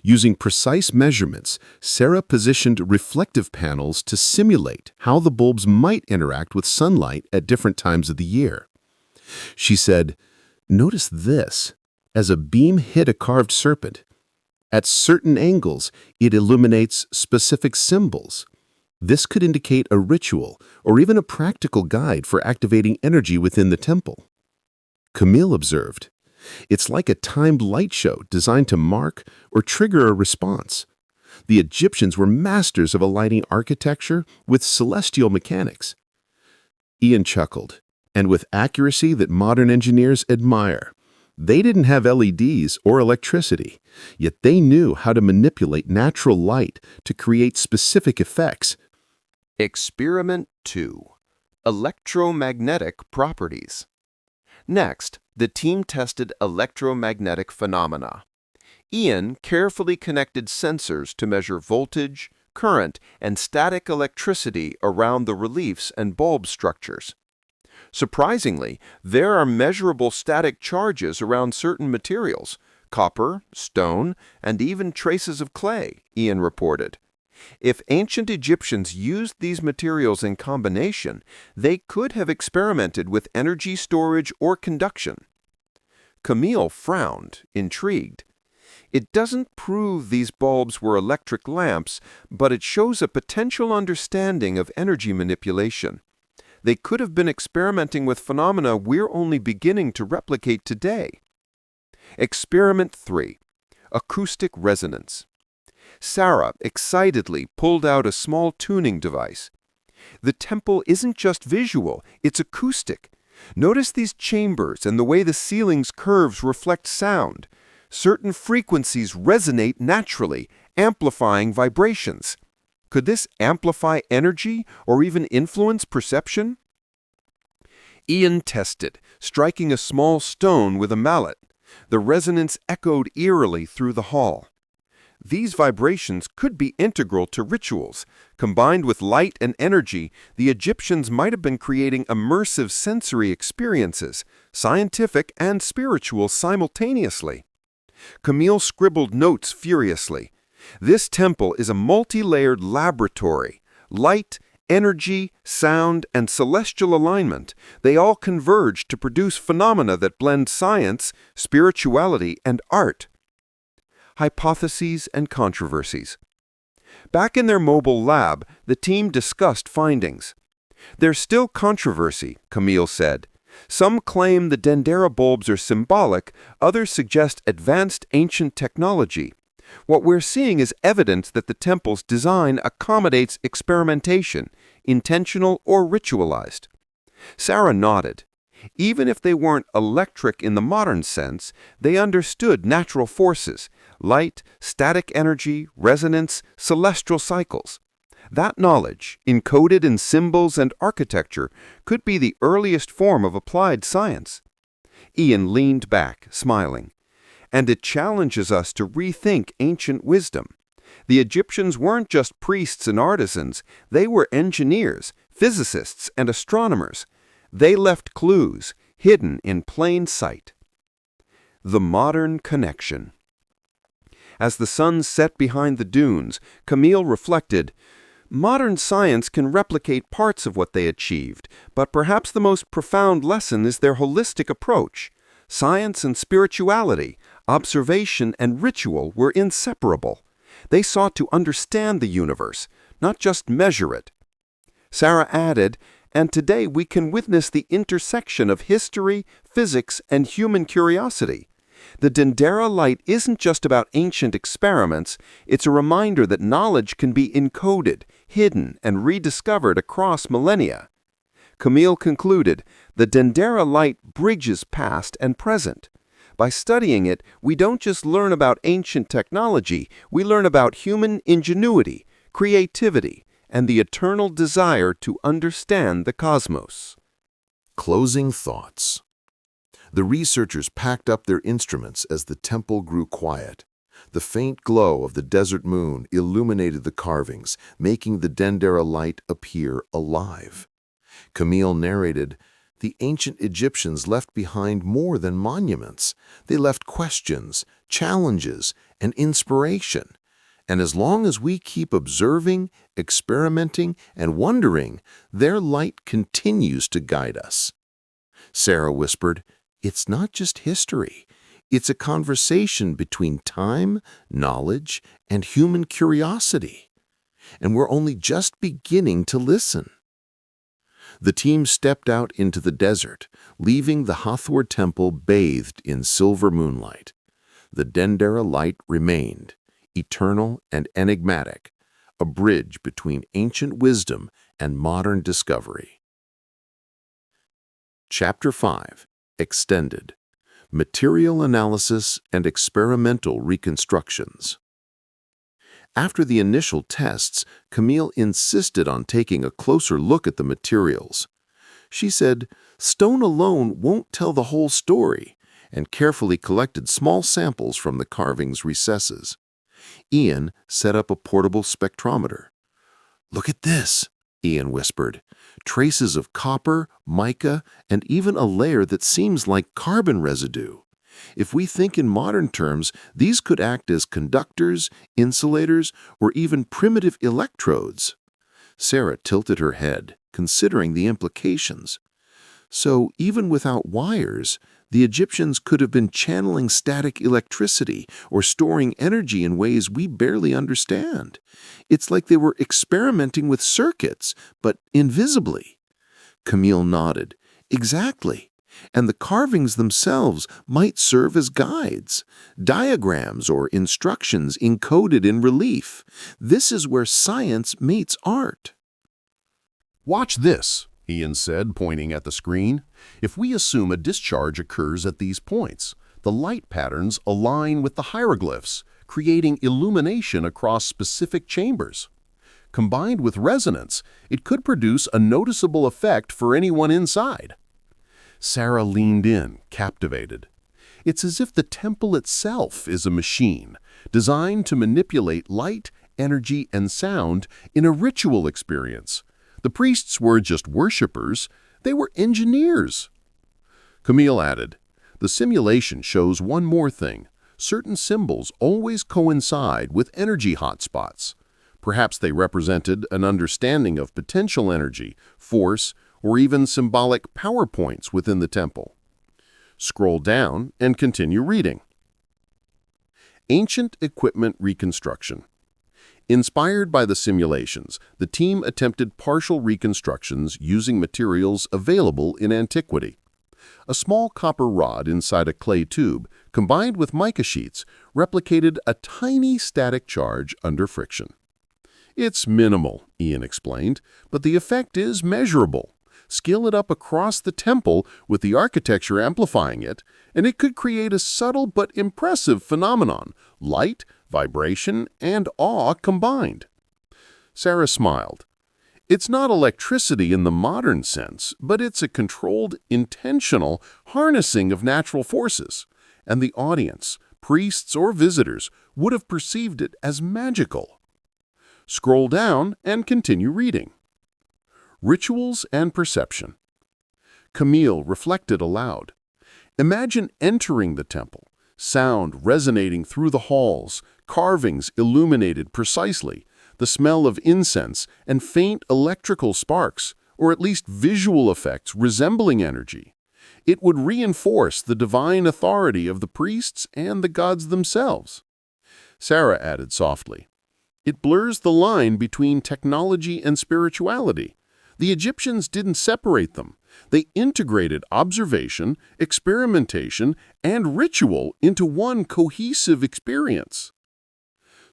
Using precise measurements, Sarah positioned reflective panels to simulate how the bulbs might interact with sunlight at different times of the year. She said, "Notice this. As a beam hit a carved serpent, at certain angles, it illuminates specific symbols. This could indicate a ritual or even a practical guide for activating energy within the temple." Camille observed, "It's like a timed light show designed to mark or trigger a response." The Egyptians were masters of aligning architecture with celestial mechanics. Ian chuckled, "And with accuracy that modern engineers admire. They didn't have LEDs or electricity, yet they knew how to manipulate natural light to create specific effects." Experiment 2. Electromagnetic properties. Next, the team tested electromagnetic phenomena. Ian carefully connected sensors to measure voltage, current, and static electricity around the reliefs and bulb structures. Surprisingly, there are measurable static charges around certain materials, copper, stone, and even traces of clay, Ian reported. If ancient Egyptians used these materials in combination, they could have experimented with energy storage or conduction. Camille frowned, intrigued. It doesn't prove these bulbs were electric lamps, but it shows a potential understanding of energy manipulation. They could have been experimenting with phenomena we're only beginning to replicate today. Experiment 3. Acoustic resonance. Sarah excitedly pulled out a small tuning device. The temple isn't just visual, it's acoustic. Notice these chambers and the way the ceiling's curves reflect sound. Certain frequencies resonate naturally, amplifying vibrations. Could this amplify energy or even influence perception? Ian tested, striking a small stone with a mallet. The resonance echoed eerily through the hall. These vibrations could be integral to rituals. Combined with light and energy, the Egyptians might have been creating immersive sensory experiences, scientific and spiritual simultaneously. Camille scribbled notes furiously. This temple is a multi-layered laboratory. Light, energy, sound, and celestial alignment, they all converge to produce phenomena that blend science, spirituality, and art. Hypotheses and controversies. Back in their mobile lab, the team discussed findings. "There's still controversy," Camille said. "Some claim the Dendera bulbs are symbolic, others suggest advanced ancient technology. What we're seeing is evidence that the temple's design accommodates experimentation, intentional or ritualized." Sarah nodded. Even if they weren't electric in the modern sense, they understood natural forces, light, static energy, resonance, celestial cycles. That knowledge, encoded in symbols and architecture, could be the earliest form of applied science. Ian leaned back, smiling. "And it challenges us to rethink ancient wisdom. The Egyptians weren't just priests and artisans, they were engineers, physicists, and astronomers. They left clues, hidden in plain sight." The modern connection. As the sun set behind the dunes, Camille reflected, "Modern science can replicate parts of what they achieved, but perhaps the most profound lesson is their holistic approach. Science and spirituality, observation and ritual were inseparable. They sought to understand the universe, not just measure it." Sarah added, "And today we can witness the intersection of history, physics, and human curiosity. The Dendera Light isn't just about ancient experiments, it's a reminder that knowledge can be encoded, hidden, and rediscovered across millennia." Camille concluded, "The Dendera Light bridges past and present. By studying it, we don't just learn about ancient technology, we learn about human ingenuity, creativity, and the eternal desire to understand the cosmos." Closing thoughts. The researchers packed up their instruments as the temple grew quiet. The faint glow of the desert moon illuminated the carvings, making the Dendera Light appear alive. Camille narrated, "The ancient Egyptians left behind more than monuments. They left questions, challenges, and inspiration. And as long as we keep observing, experimenting, and wondering, their light continues to guide us. Sarah whispered, "It's not just history. It's a conversation between time, knowledge, and human curiosity. And we're only just beginning to listen." The team stepped out into the desert, leaving the Hathor Temple bathed in silver moonlight. The Dendera Light remained, eternal and enigmatic, a bridge between ancient wisdom and modern discovery. Chapter 5. Extended. Material Analysis and Experimental Reconstructions. After the initial tests, Camille insisted on taking a closer look at the materials. She said, "Stone alone won't tell the whole story," and carefully collected small samples from the carving's recesses. Ian set up a portable spectrometer. "Look at this," Ian whispered. "Traces of copper, mica, and even a layer that seems like carbon residue. If we think in modern terms, these could act as conductors, insulators, or even primitive electrodes." Sarah tilted her head, considering the implications. So, even without wires, the Egyptians could have been channeling static electricity or storing energy in ways we barely understand. It's like they were experimenting with circuits, but invisibly. Camille nodded. "Exactly. And the carvings themselves might serve as guides, diagrams or instructions encoded in relief. This is where science meets art." "Watch this," Ian said, pointing at the screen. "If we assume a discharge occurs at these points, the light patterns align with the hieroglyphs, creating illumination across specific chambers. Combined with resonance, it could produce a noticeable effect for anyone inside." Sarah leaned in, captivated. "It's as if the temple itself is a machine, designed to manipulate light, energy, and sound in a ritual experience. The priests were just worshippers, they were engineers." Camille added, "The simulation shows one more thing. Certain symbols always coincide with energy hotspots. Perhaps they represented an understanding of potential energy, force, or even symbolic power points within the temple." Scroll down and continue reading. Ancient Equipment Reconstruction. Inspired by the simulations, the team attempted partial reconstructions using materials available in antiquity. A small copper rod inside a clay tube, combined with mica sheets, replicated a tiny static charge under friction. "It's minimal," Ian explained, "but the effect is measurable. Scale it up across the temple with the architecture amplifying it, and it could create a subtle but impressive phenomenon, light, vibration, and awe combined." Sarah smiled. "It's not electricity in the modern sense, but it's a controlled, intentional harnessing of natural forces, and the audience, priests or visitors, would have perceived it as magical." Scroll down and continue reading. Rituals and Perception. Camille reflected aloud. "Imagine entering the temple, sound resonating through the halls, carvings illuminated precisely, the smell of incense and faint electrical sparks, or at least visual effects resembling energy. It would reinforce the divine authority of the priests and the gods themselves." Sarah added softly, "It blurs the line between technology and spirituality. The Egyptians didn't separate them. They integrated observation, experimentation, and ritual into one cohesive experience."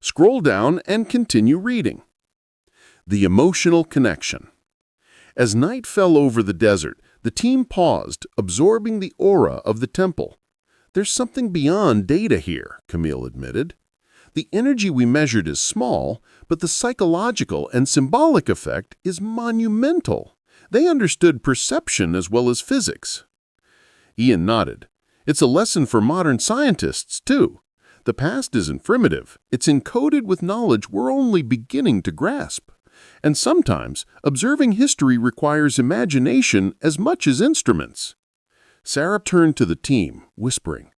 Scroll down and continue reading. The Emotional Connection. As night fell over the desert, the team paused, absorbing the aura of the temple. "There's something beyond data here," Camille admitted. "The energy we measured is small, but the psychological and symbolic effect is monumental. They understood perception as well as physics." Ian nodded. "It's a lesson for modern scientists, too. The past isn't primitive. It's encoded with knowledge we're only beginning to grasp. And sometimes, observing history requires imagination as much as instruments." Sarah turned to the team, whispering,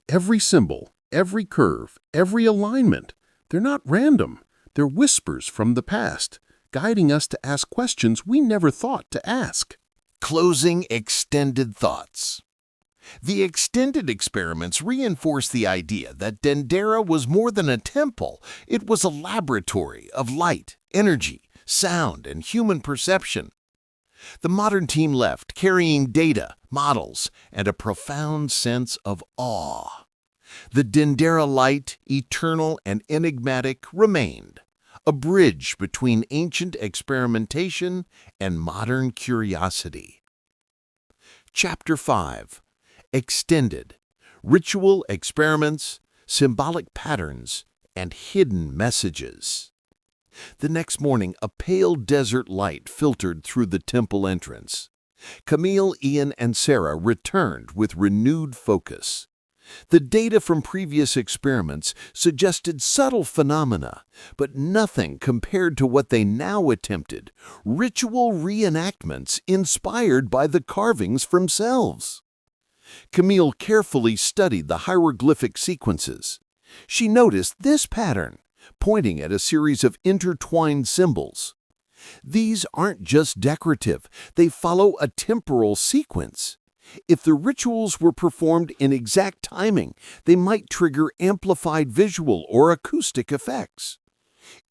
"Every symbol, every curve, every alignment. They're not random. They're whispers from the past, guiding us to ask questions we never thought to ask. Closing extended thoughts. The extended experiments reinforce the idea that Dendera was more than a temple. It was a laboratory of light, energy, sound, and human perception. The modern team left carrying data, models, and a profound sense of awe. The Dendera Light, eternal and enigmatic, remained, a bridge between ancient experimentation and modern curiosity. Chapter 5. Extended. Ritual experiments, symbolic patterns, and hidden messages. The next morning, a pale desert light filtered through the temple entrance. Camille, Ian, and Sarah returned with renewed focus. The data from previous experiments suggested subtle phenomena, but nothing compared to what they now attempted, ritual reenactments inspired by the carvings themselves. Camille carefully studied the hieroglyphic sequences. She noticed this pattern, pointing at a series of intertwined symbols. These aren't just decorative, they follow a temporal sequence. If the rituals were performed in exact timing, they might trigger amplified visual or acoustic effects.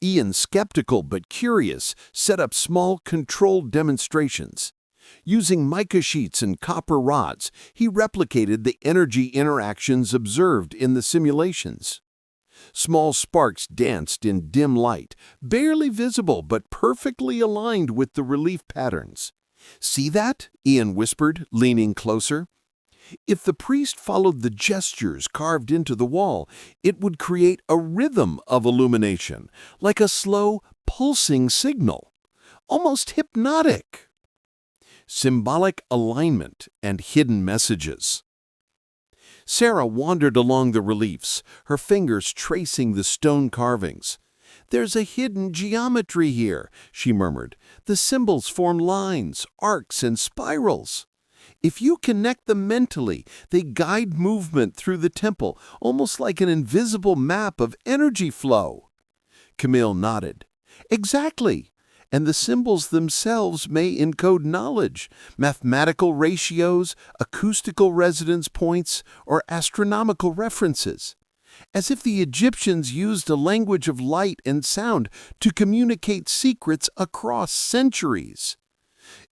Ian, skeptical but curious, set up small, controlled demonstrations. Using mica sheets and copper rods, he replicated the energy interactions observed in the simulations. Small sparks danced in dim light, barely visible but perfectly aligned with the relief patterns. "See that?" Ian whispered, leaning closer. "If the priest followed the gestures carved into the wall, it would create a rhythm of illumination, like a slow, pulsing signal. Almost hypnotic." Symbolic alignment and hidden messages. Sarah wandered along the reliefs, her fingers tracing the stone carvings. "There's a hidden geometry here," she murmured. "The symbols form lines, arcs, and spirals. If you connect them mentally, they guide movement through the temple, almost like an invisible map of energy flow." Camille nodded. "Exactly. And the symbols themselves may encode knowledge, mathematical ratios, acoustical resonance points, or astronomical references. As if the Egyptians used a language of light and sound to communicate secrets across centuries."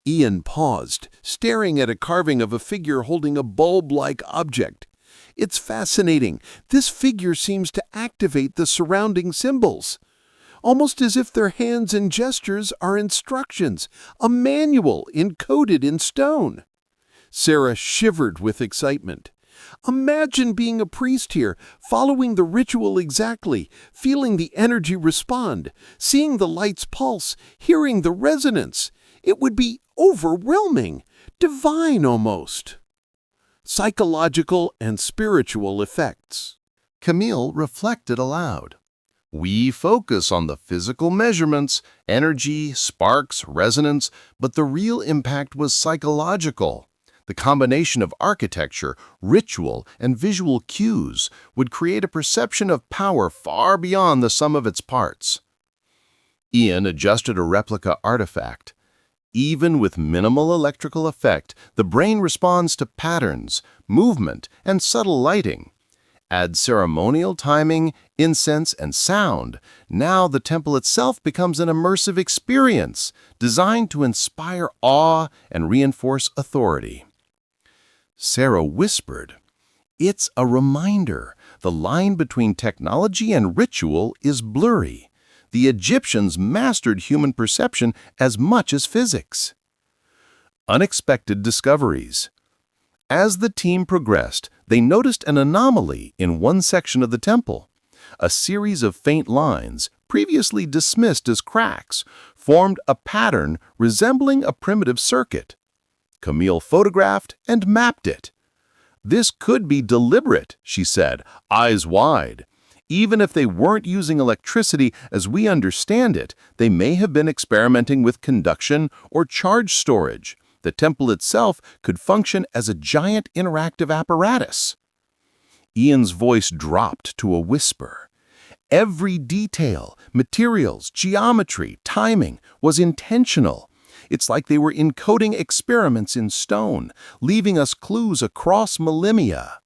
Ian paused, staring at a carving of a figure holding a bulb-like object. "It's fascinating. This figure seems to activate the surrounding symbols, almost as if their hands and gestures are instructions, a manual encoded in stone." Sarah shivered with excitement. "Imagine being a priest here, following the ritual exactly, feeling the energy respond, seeing the light's pulse, hearing the resonance. It would be overwhelming, divine almost." Psychological and spiritual effects. Camille reflected aloud. "We focus on the physical measurements, energy, sparks, resonance, but the real impact was psychological. The combination of architecture, ritual, and visual cues would create a perception of power far beyond the sum of its parts." Ian adjusted a replica artifact. "Even with minimal electrical effect, the brain responds to patterns, movement, and subtle lighting. Add ceremonial timing, incense, and sound. Now the temple itself becomes an immersive experience designed to inspire awe and reinforce authority." Sarah whispered, "It's a reminder. The line between technology and ritual is blurry. The Egyptians mastered human perception as much as physics." Unexpected discoveries. As the team progressed, they noticed an anomaly in one section of the temple. A series of faint lines, previously dismissed as cracks, formed a pattern resembling a primitive circuit. Camille photographed and mapped it. "This could be deliberate," she said, eyes wide. "Even if they weren't using electricity as we understand it, they may have been experimenting with conduction or charge storage. The temple itself could function as a giant interactive apparatus." Ian's voice dropped to a whisper. Every detail, materials, geometry, timing, was intentional. It's like they were encoding experiments in stone, leaving us clues across millennia.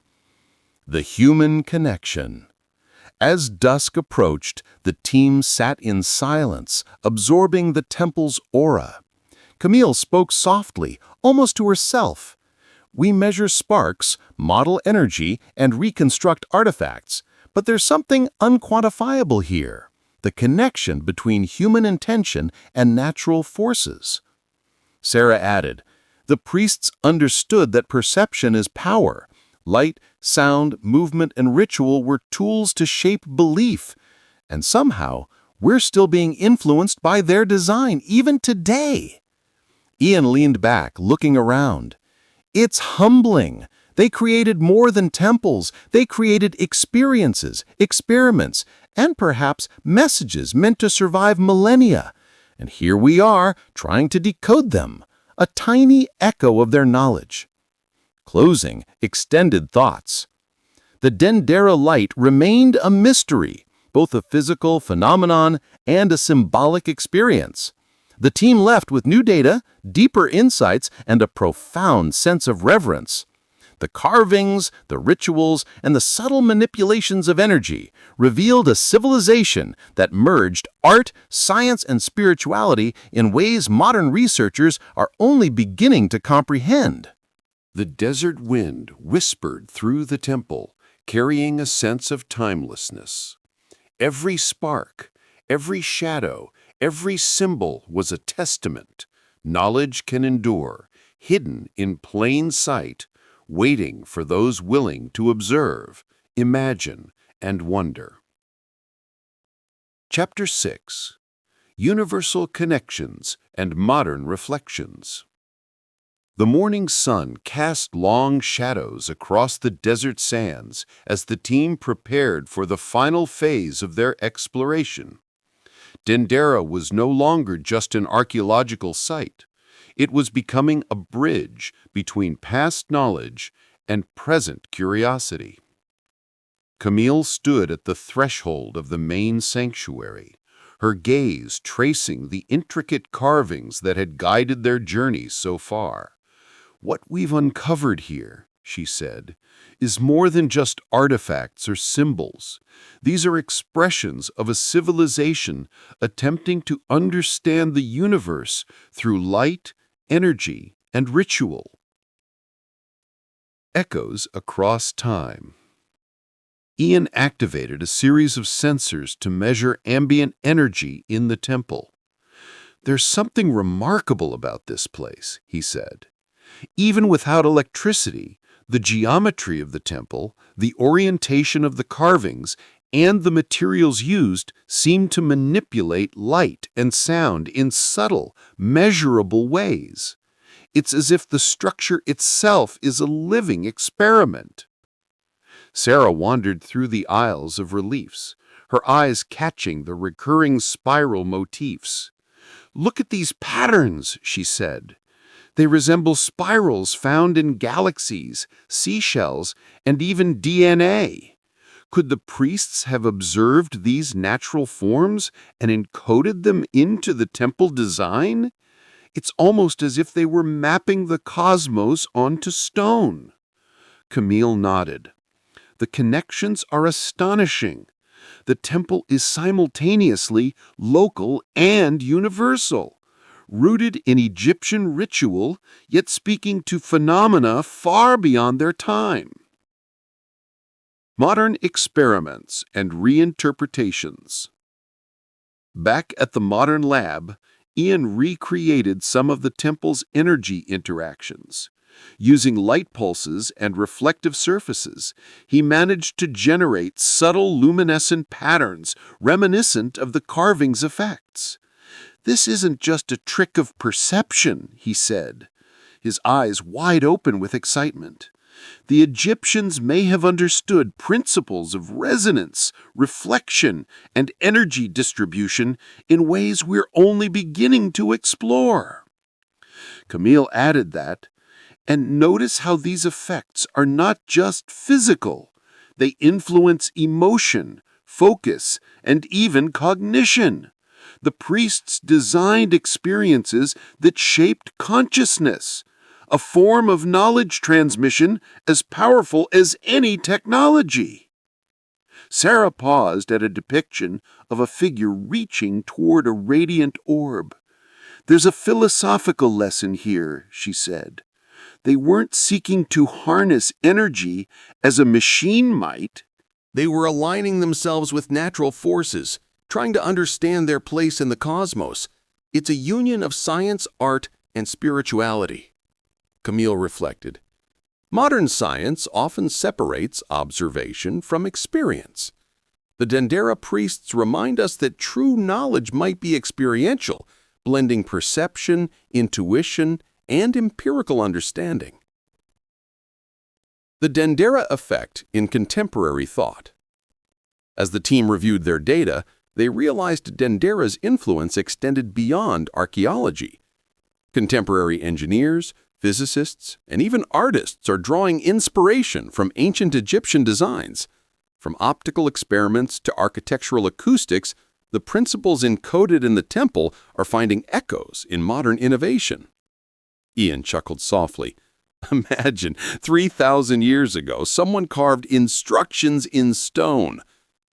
The human connection. As dusk approached, the team sat in silence, absorbing the temple's aura. Camille spoke softly, almost to herself. We measure sparks, model energy, and reconstruct artifacts, but there's something unquantifiable here, the connection between human intention and natural forces. Sarah added, the priests understood that perception is power. Light, sound, movement, and ritual were tools to shape belief. And somehow, we're still being influenced by their design, even today. Ian leaned back, looking around. It's humbling. They created more than temples. They created experiences, experiments, and perhaps messages meant to survive millennia. And here we are, trying to decode them, a tiny echo of their knowledge. Closing, extended thoughts. The Dendera Light remained a mystery, both a physical phenomenon and a symbolic experience. The team left with new data, deeper insights, and a profound sense of reverence. The carvings, the rituals, and the subtle manipulations of energy revealed a civilization that merged art, science, and spirituality in ways modern researchers are only beginning to comprehend. The desert wind whispered through the temple, carrying a sense of timelessness. Every spark, every shadow, every symbol was a testament. Knowledge can endure, hidden in plain sight, waiting for those willing to observe, imagine, and wonder. Chapter 6. Universal Connections and Modern Reflections. The morning sun cast long shadows across the desert sands as the team prepared for the final phase of their exploration. Dendera was no longer just an archaeological site. It was becoming a bridge between past knowledge and present curiosity. Camille stood at the threshold of the main sanctuary, her gaze tracing the intricate carvings that had guided their journey so far. What we've uncovered here, she said, is more than just artifacts or symbols. These are expressions of a civilization attempting to understand the universe through light, energy, and ritual. Echoes across time. Ian activated a series of sensors to measure ambient energy in the temple. There's something remarkable about this place, he said. Even without electricity, the geometry of the temple, the orientation of the carvings, and the materials used seem to manipulate light and sound in subtle, measurable ways. It's as if the structure itself is a living experiment. Sarah wandered through the aisles of reliefs, her eyes catching the recurring spiral motifs. "Look at these patterns," she said. "They resemble spirals found in galaxies, seashells, and even DNA. Could the priests have observed these natural forms and encoded them into the temple design? It's almost as if they were mapping the cosmos onto stone." Camille nodded. "The connections are astonishing. The temple is simultaneously local and universal, rooted in Egyptian ritual, yet speaking to phenomena far beyond their time." Modern experiments and reinterpretations. Back at the modern lab, Ian recreated some of the temple's energy interactions. Using light pulses and reflective surfaces, he managed to generate subtle luminescent patterns reminiscent of the carving's effects. "This isn't just a trick of perception," he said, his eyes wide open with excitement. "The Egyptians may have understood principles of resonance, reflection, and energy distribution in ways we're only beginning to explore." Camille added that, "And notice how these effects are not just physical. They influence emotion, focus, and even cognition. The priests designed experiences that shaped consciousness, a form of knowledge transmission as powerful as any technology. Sarah paused at a depiction of a figure reaching toward a radiant orb. "There's a philosophical lesson here," she said. "They weren't seeking to harness energy as a machine might." They were aligning themselves with natural forces, trying to understand their place in the cosmos. It's a union of science, art, and spirituality. Camille reflected. Modern science often separates observation from experience. The Dendera priests remind us that true knowledge might be experiential, blending perception, intuition, and empirical understanding. The Dendera effect in contemporary thought. As the team reviewed their data, they realized Dendera's influence extended beyond archaeology. Contemporary engineers, physicists, and even artists are drawing inspiration from ancient Egyptian designs. From optical experiments to architectural acoustics, the principles encoded in the temple are finding echoes in modern innovation. Ian chuckled softly. Imagine, 3,000 years ago, someone carved instructions in stone.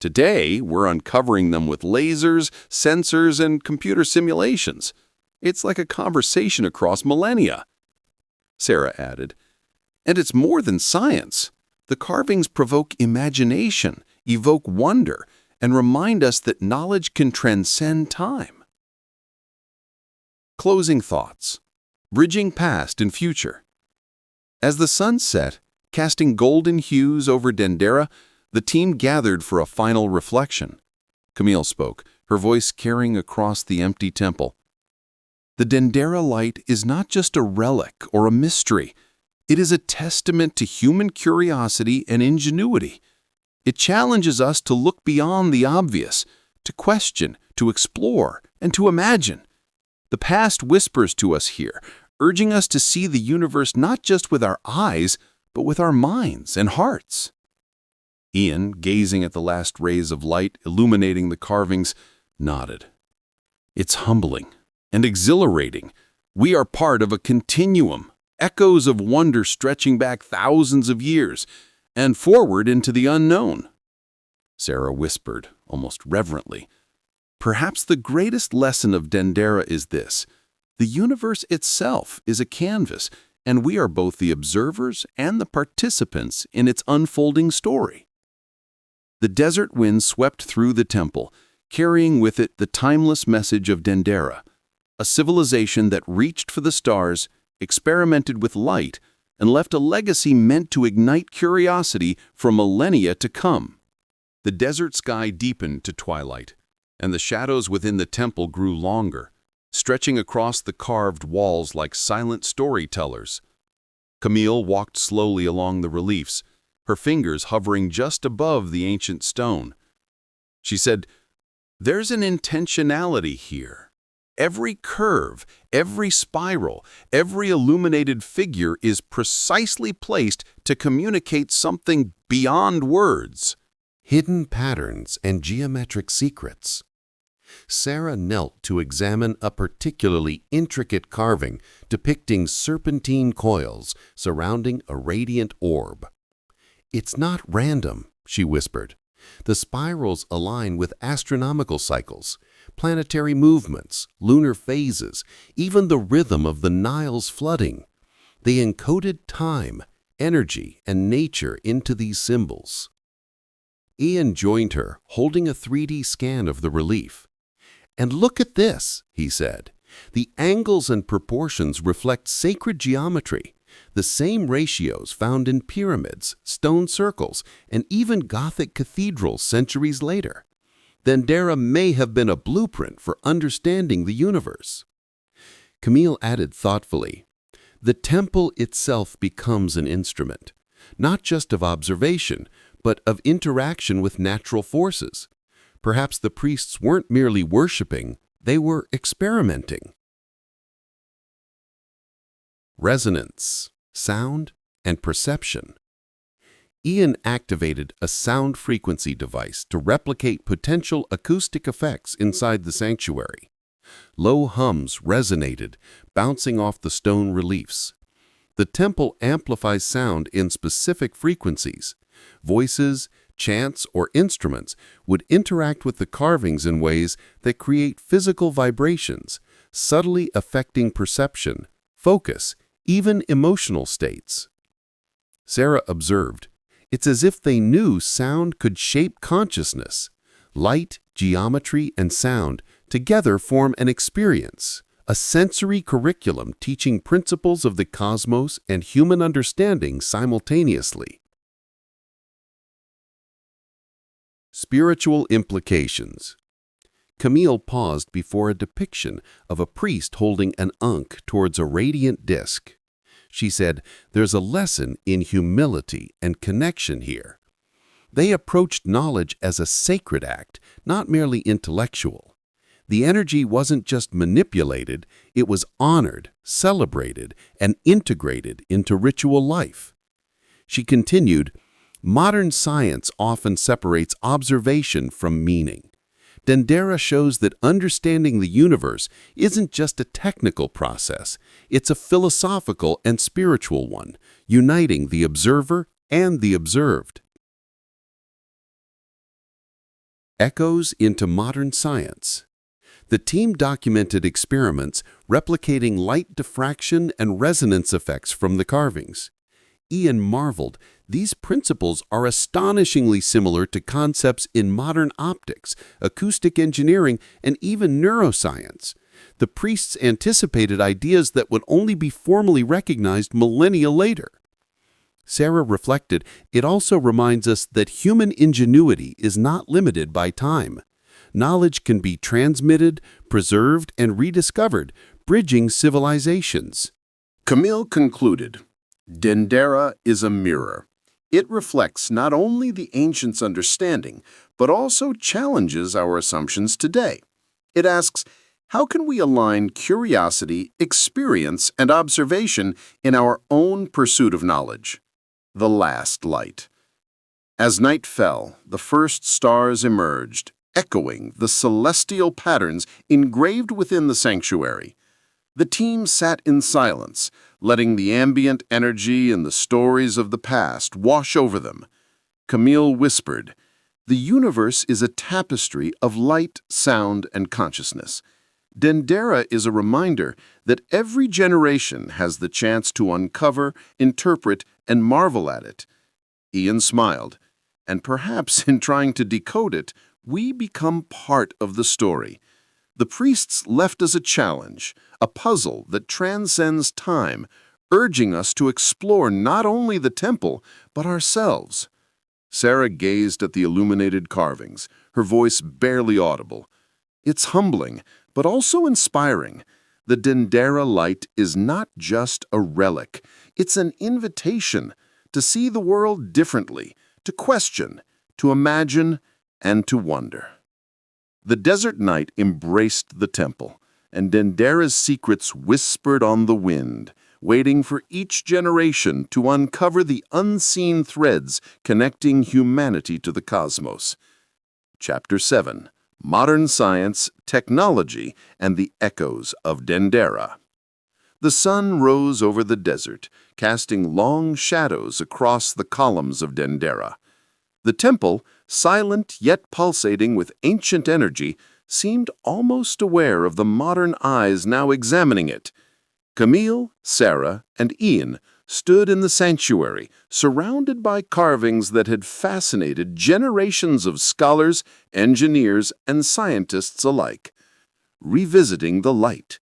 Today, we're uncovering them with lasers, sensors, and computer simulations. It's like a conversation across millennia. Sarah added, and it's more than science. The carvings provoke imagination, evoke wonder, and remind us that knowledge can transcend time. Closing thoughts. Bridging past and future. As the sun set, casting golden hues over Dendera, the team gathered for a final reflection. Camille spoke, her voice carrying across the empty temple. The Dendera Light is not just a relic or a mystery. It is a testament to human curiosity and ingenuity. It challenges us to look beyond the obvious, to question, to explore, and to imagine. The past whispers to us here, urging us to see the universe not just with our eyes, but with our minds and hearts. Ian, gazing at the last rays of light illuminating the carvings, nodded. It's humbling and exhilarating. We are part of a continuum, echoes of wonder stretching back thousands of years and forward into the unknown. Sarah whispered, almost reverently, perhaps the greatest lesson of Dendera is this. The universe itself is a canvas, and we are both the observers and the participants in its unfolding story. The desert wind swept through the temple, carrying with it the timeless message of Dendera, a civilization that reached for the stars, experimented with light, and left a legacy meant to ignite curiosity for millennia to come. The desert sky deepened to twilight, and the shadows within the temple grew longer, stretching across the carved walls like silent storytellers. Camille walked slowly along the reliefs, her fingers hovering just above the ancient stone. She said, "There's an intentionality here. Every curve, every spiral, every illuminated figure is precisely placed to communicate something beyond words." Hidden patterns and geometric secrets. Sarah knelt to examine a particularly intricate carving depicting serpentine coils surrounding a radiant orb. "It's not random," she whispered. "The spirals align with astronomical cycles, planetary movements, lunar phases, even the rhythm of the Nile's flooding. They encoded time, energy, and nature into these symbols." Ian joined her, holding a 3D scan of the relief. "And look at this," he said. "The angles and proportions reflect sacred geometry, the same ratios found in pyramids, stone circles, and even Gothic cathedrals centuries later. Dendera may have been a blueprint for understanding the universe." Camille added thoughtfully, "The temple itself becomes an instrument, not just of observation, but of interaction with natural forces. Perhaps the priests weren't merely worshiping, they were experimenting." Resonance, sound, and perception. Ian activated a sound frequency device to replicate potential acoustic effects inside the sanctuary. Low hums resonated, bouncing off the stone reliefs. The temple amplifies sound in specific frequencies. Voices, chants, or instruments would interact with the carvings in ways that create physical vibrations, subtly affecting perception, focus, even emotional states. Sarah observed, "It's as if they knew sound could shape consciousness. Light, geometry, and sound together form an experience, a sensory curriculum teaching principles of the cosmos and human understanding simultaneously." Spiritual implications. Camille paused before a depiction of a priest holding an ankh towards a radiant disk. She said, "There's a lesson in humility and connection here." They approached knowledge as a sacred act, not merely intellectual. The energy wasn't just manipulated, it was honored, celebrated, and integrated into ritual life. She continued, "Modern science often separates observation from meaning. Dendera shows that understanding the universe isn't just a technical process, it's a philosophical and spiritual one, uniting the observer and the observed." Echoes into modern science. The team documented experiments replicating light diffraction and resonance effects from the carvings. Ian marveled, "These principles are astonishingly similar to concepts in modern optics, acoustic engineering, and even neuroscience." The priests anticipated ideas that would only be formally recognized millennia later. Sarah reflected, "It also reminds us that human ingenuity is not limited by time. Knowledge can be transmitted, preserved, and rediscovered, bridging civilizations." Camille concluded, "Dendera is a mirror. It reflects not only the ancients' understanding, but also challenges our assumptions today. It asks, how can we align curiosity, experience, and observation in our own pursuit of knowledge?" The last light. As night fell, the first stars emerged, echoing the celestial patterns engraved within the sanctuary. The team sat in silence, letting the ambient energy and the stories of the past wash over them. Camille whispered, "The universe is a tapestry of light, sound, and consciousness. Dendera is a reminder that every generation has the chance to uncover, interpret, and marvel at it." Ian smiled, "And perhaps in trying to decode it, we become part of the story." The priests left us a challenge, a puzzle that transcends time, urging us to explore not only the temple, but ourselves. Sarah gazed at the illuminated carvings, her voice barely audible. "It's humbling, but also inspiring. The Dendera Light is not just a relic. It's an invitation to see the world differently, to question, to imagine, and to wonder." The desert night embraced the temple, and Dendera's secrets whispered on the wind, waiting for each generation to uncover the unseen threads connecting humanity to the cosmos. Chapter 7. Modern Science, Technology, and the Echoes of Dendera. The sun rose over the desert, casting long shadows across the columns of Dendera. The temple, silent yet pulsating with ancient energy, seemed almost aware of the modern eyes now examining it. Camille, Sarah, and Ian stood in the sanctuary, surrounded by carvings that had fascinated generations of scholars, engineers, and scientists alike. Revisiting the light,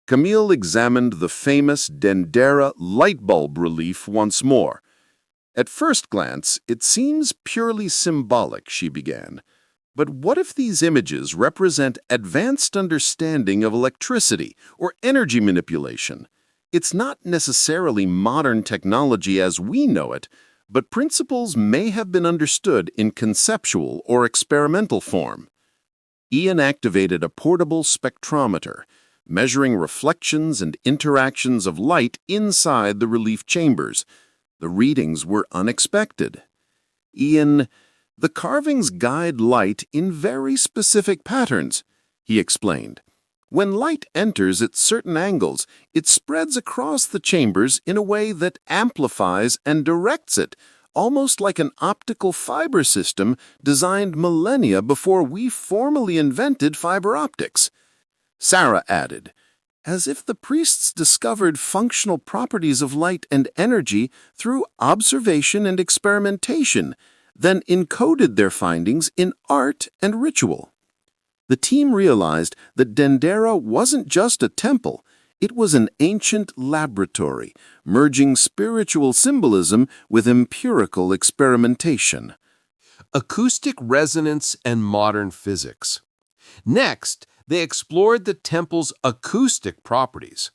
Camille examined the famous Dendera light bulb relief once more. "At first glance, it seems purely symbolic," she began. "But what if these images represent advanced understanding of electricity or energy manipulation? It's not necessarily modern technology as we know it, but principles may have been understood in conceptual or experimental form." Ian activated a portable spectrometer, measuring reflections and interactions of light inside the relief chambers. The readings were unexpected. "Ian, the carvings guide light in very specific patterns," he explained. "When light enters at certain angles, it spreads across the chambers in a way that amplifies and directs it, almost like an optical fiber system designed millennia before we formally invented fiber optics." Sarah added, "As if the priests discovered functional properties of light and energy through observation and experimentation, then encoded their findings in art and ritual." The team realized that Dendera wasn't just a temple, it was an ancient laboratory, merging spiritual symbolism with empirical experimentation. Acoustic resonance and modern physics. Next, they explored the temple's acoustic properties.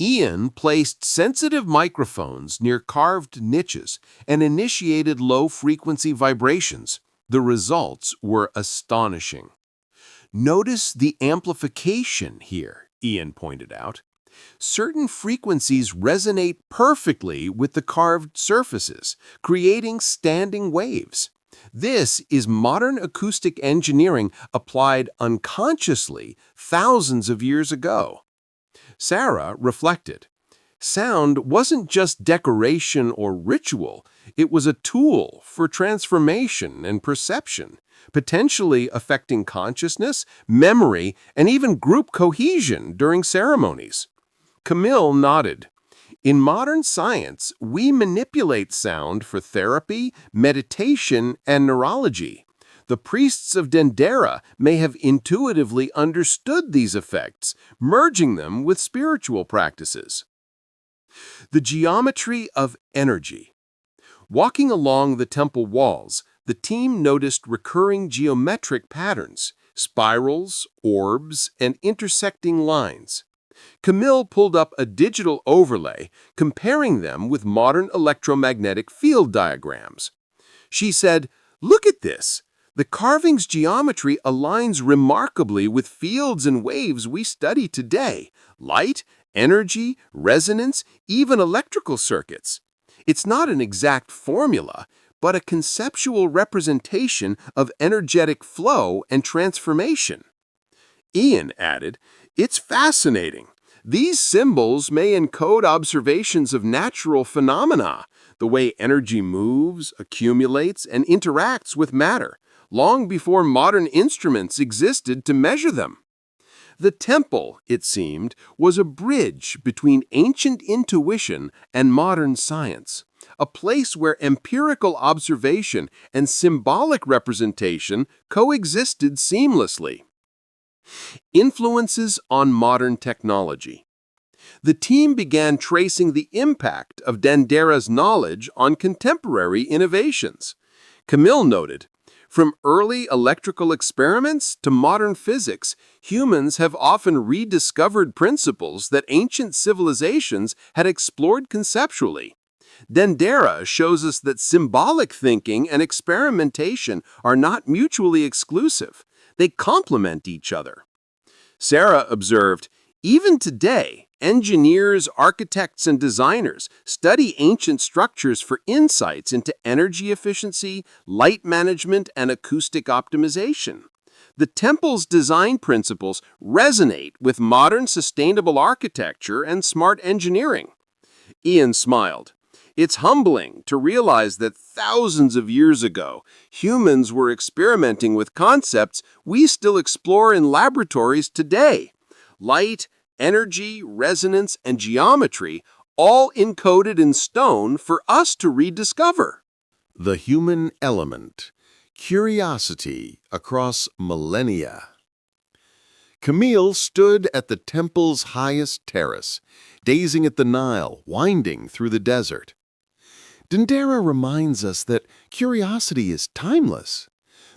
Ian placed sensitive microphones near carved niches and initiated low-frequency vibrations. The results were astonishing. "Notice the amplification here," Ian pointed out. "Certain frequencies resonate perfectly with the carved surfaces, creating standing waves. This is modern acoustic engineering applied unconsciously thousands of years ago." Sarah reflected. Sound wasn't just decoration or ritual, it was a tool for transformation and perception, potentially affecting consciousness, memory, and even group cohesion during ceremonies. Camille nodded. "In modern science, we manipulate sound for therapy, meditation, and neurology. The priests of Dendera may have intuitively understood these effects, merging them with spiritual practices." The geometry of energy. Walking along the temple walls, the team noticed recurring geometric patterns, spirals, orbs, and intersecting lines. Camille pulled up a digital overlay, comparing them with modern electromagnetic field diagrams. She said, "Look at this. The carving's geometry aligns remarkably with fields and waves we study today: light, energy, resonance, even electrical circuits. It's not an exact formula, but a conceptual representation of energetic flow and transformation." Ian added, "It's fascinating. These symbols may encode observations of natural phenomena, the way energy moves, accumulates, and interacts with matter, long before modern instruments existed to measure them." The temple, it seemed, was a bridge between ancient intuition and modern science, a place where empirical observation and symbolic representation coexisted seamlessly. Influences on modern technology. The team began tracing the impact of Dendera's knowledge on contemporary innovations. Camille noted, "From early electrical experiments to modern physics, humans have often rediscovered principles that ancient civilizations had explored conceptually. Dendera shows us that symbolic thinking and experimentation are not mutually exclusive. They complement each other." Sarah observed, "Even today, engineers, architects, and designers study ancient structures for insights into energy efficiency, light management, and acoustic optimization. The temple's design principles resonate with modern sustainable architecture and smart engineering." Ian smiled. "It's humbling to realize that thousands of years ago, humans were experimenting with concepts we still explore in laboratories today. Light, energy, resonance, and geometry, all encoded in stone for us to rediscover." The human element. Curiosity across millennia. Camille stood at the temple's highest terrace, gazing at the Nile winding through the desert. Dendera reminds us that curiosity is timeless.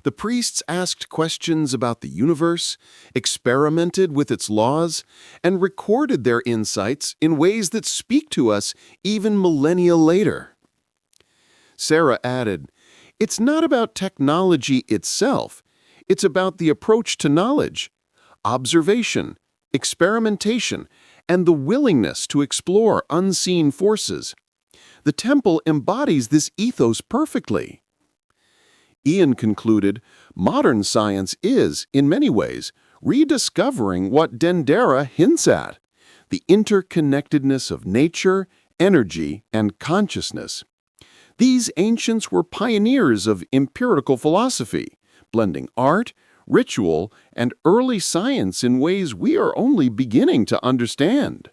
The priests asked questions about the universe, experimented with its laws, and recorded their insights in ways that speak to us even millennia later. Sarah added, "It's not about technology itself. It's about the approach to knowledge, observation, experimentation, and the willingness to explore unseen forces. The temple embodies this ethos perfectly." Ian concluded, modern science is, in many ways, rediscovering what Dendera hints at, the interconnectedness of nature, energy, and consciousness. These ancients were pioneers of empirical philosophy, blending art, ritual, and early science in ways we are only beginning to understand.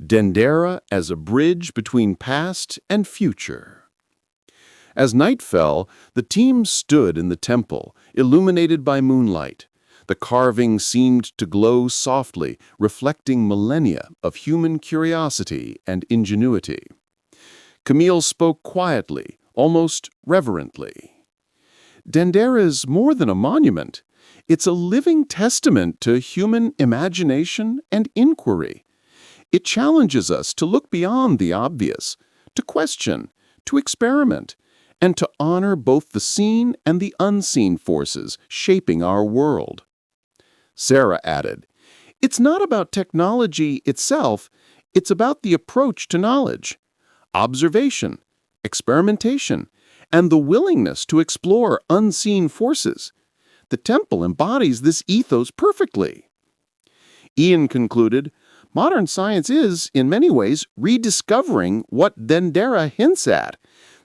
Dendera as a bridge between past and future. As night fell, the team stood in the temple, illuminated by moonlight. The carving seemed to glow softly, reflecting millennia of human curiosity and ingenuity. Camille spoke quietly, almost reverently. Dendera is more than a monument. It's a living testament to human imagination and inquiry. It challenges us to look beyond the obvious, to question, to experiment, and to honor both the seen and the unseen forces shaping our world. Sarah added, "It's not about technology itself, it's about the approach to knowledge, observation, experimentation, and the willingness to explore unseen forces. The temple embodies this ethos perfectly." Ian concluded, modern science is, in many ways, rediscovering what Dendera hints at,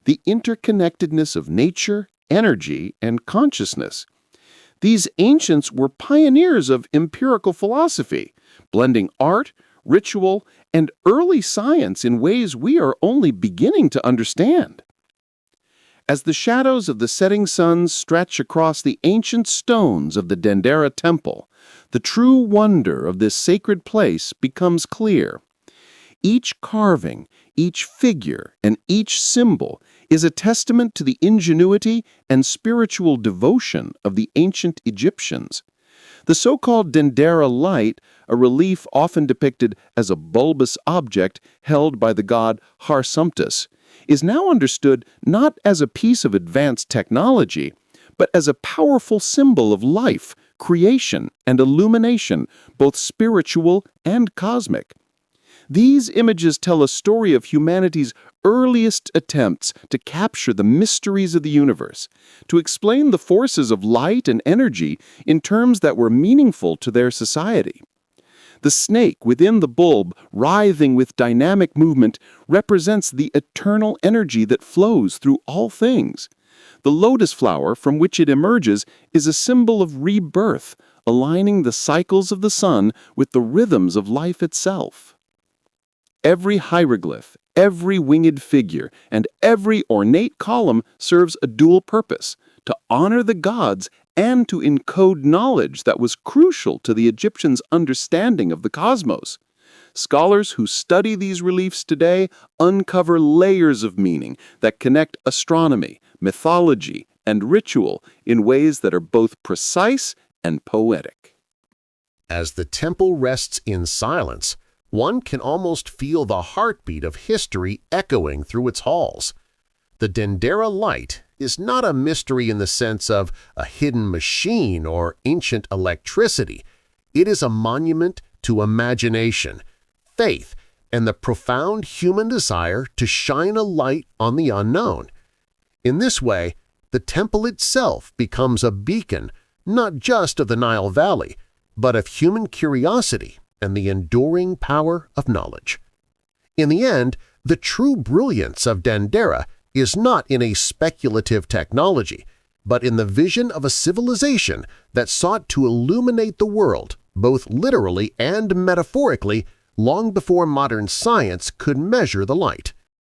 the interconnectedness of nature, energy, and consciousness. These ancients were pioneers of empirical philosophy, blending art, ritual, and early science in ways we are only beginning to understand. As the shadows of the setting sun stretch across the ancient stones of the Dendera Temple, the true wonder of this sacred place becomes clear. Each carving, each figure, and each symbol is a testament to the ingenuity and spiritual devotion of the ancient Egyptians. The so-called Dendera Light, a relief often depicted as a bulbous object held by the god Harsumptus, is now understood not as a piece of advanced technology, but as a powerful symbol of life, creation, and illumination, both spiritual and cosmic. These images tell a story of humanity's earliest attempts to capture the mysteries of the universe, to explain the forces of light and energy in terms that were meaningful to their society. The snake within the bulb, writhing with dynamic movement, represents the eternal energy that flows through all things. The lotus flower from which it emerges is a symbol of rebirth, aligning the cycles of the sun with the rhythms of life itself. Every hieroglyph, every winged figure, and every ornate column serves a dual purpose: to honor the gods and to encode knowledge that was crucial to the Egyptians' understanding of the cosmos. Scholars who study these reliefs today uncover layers of meaning that connect astronomy, mythology, and ritual in ways that are both precise and poetic. As the temple rests in silence, one can almost feel the heartbeat of history echoing through its halls. The Dendera Light is not a mystery in the sense of a hidden machine or ancient electricity. It is a monument to imagination, faith, and the profound human desire to shine a light on the unknown. In this way, the temple itself becomes a beacon not just of the Nile Valley, but of human curiosity and the enduring power of knowledge. In the end, the true brilliance of Dendera is not in a speculative technology, but in the vision of a civilization that sought to illuminate the world, both literally and metaphorically, long before modern science could measure the light.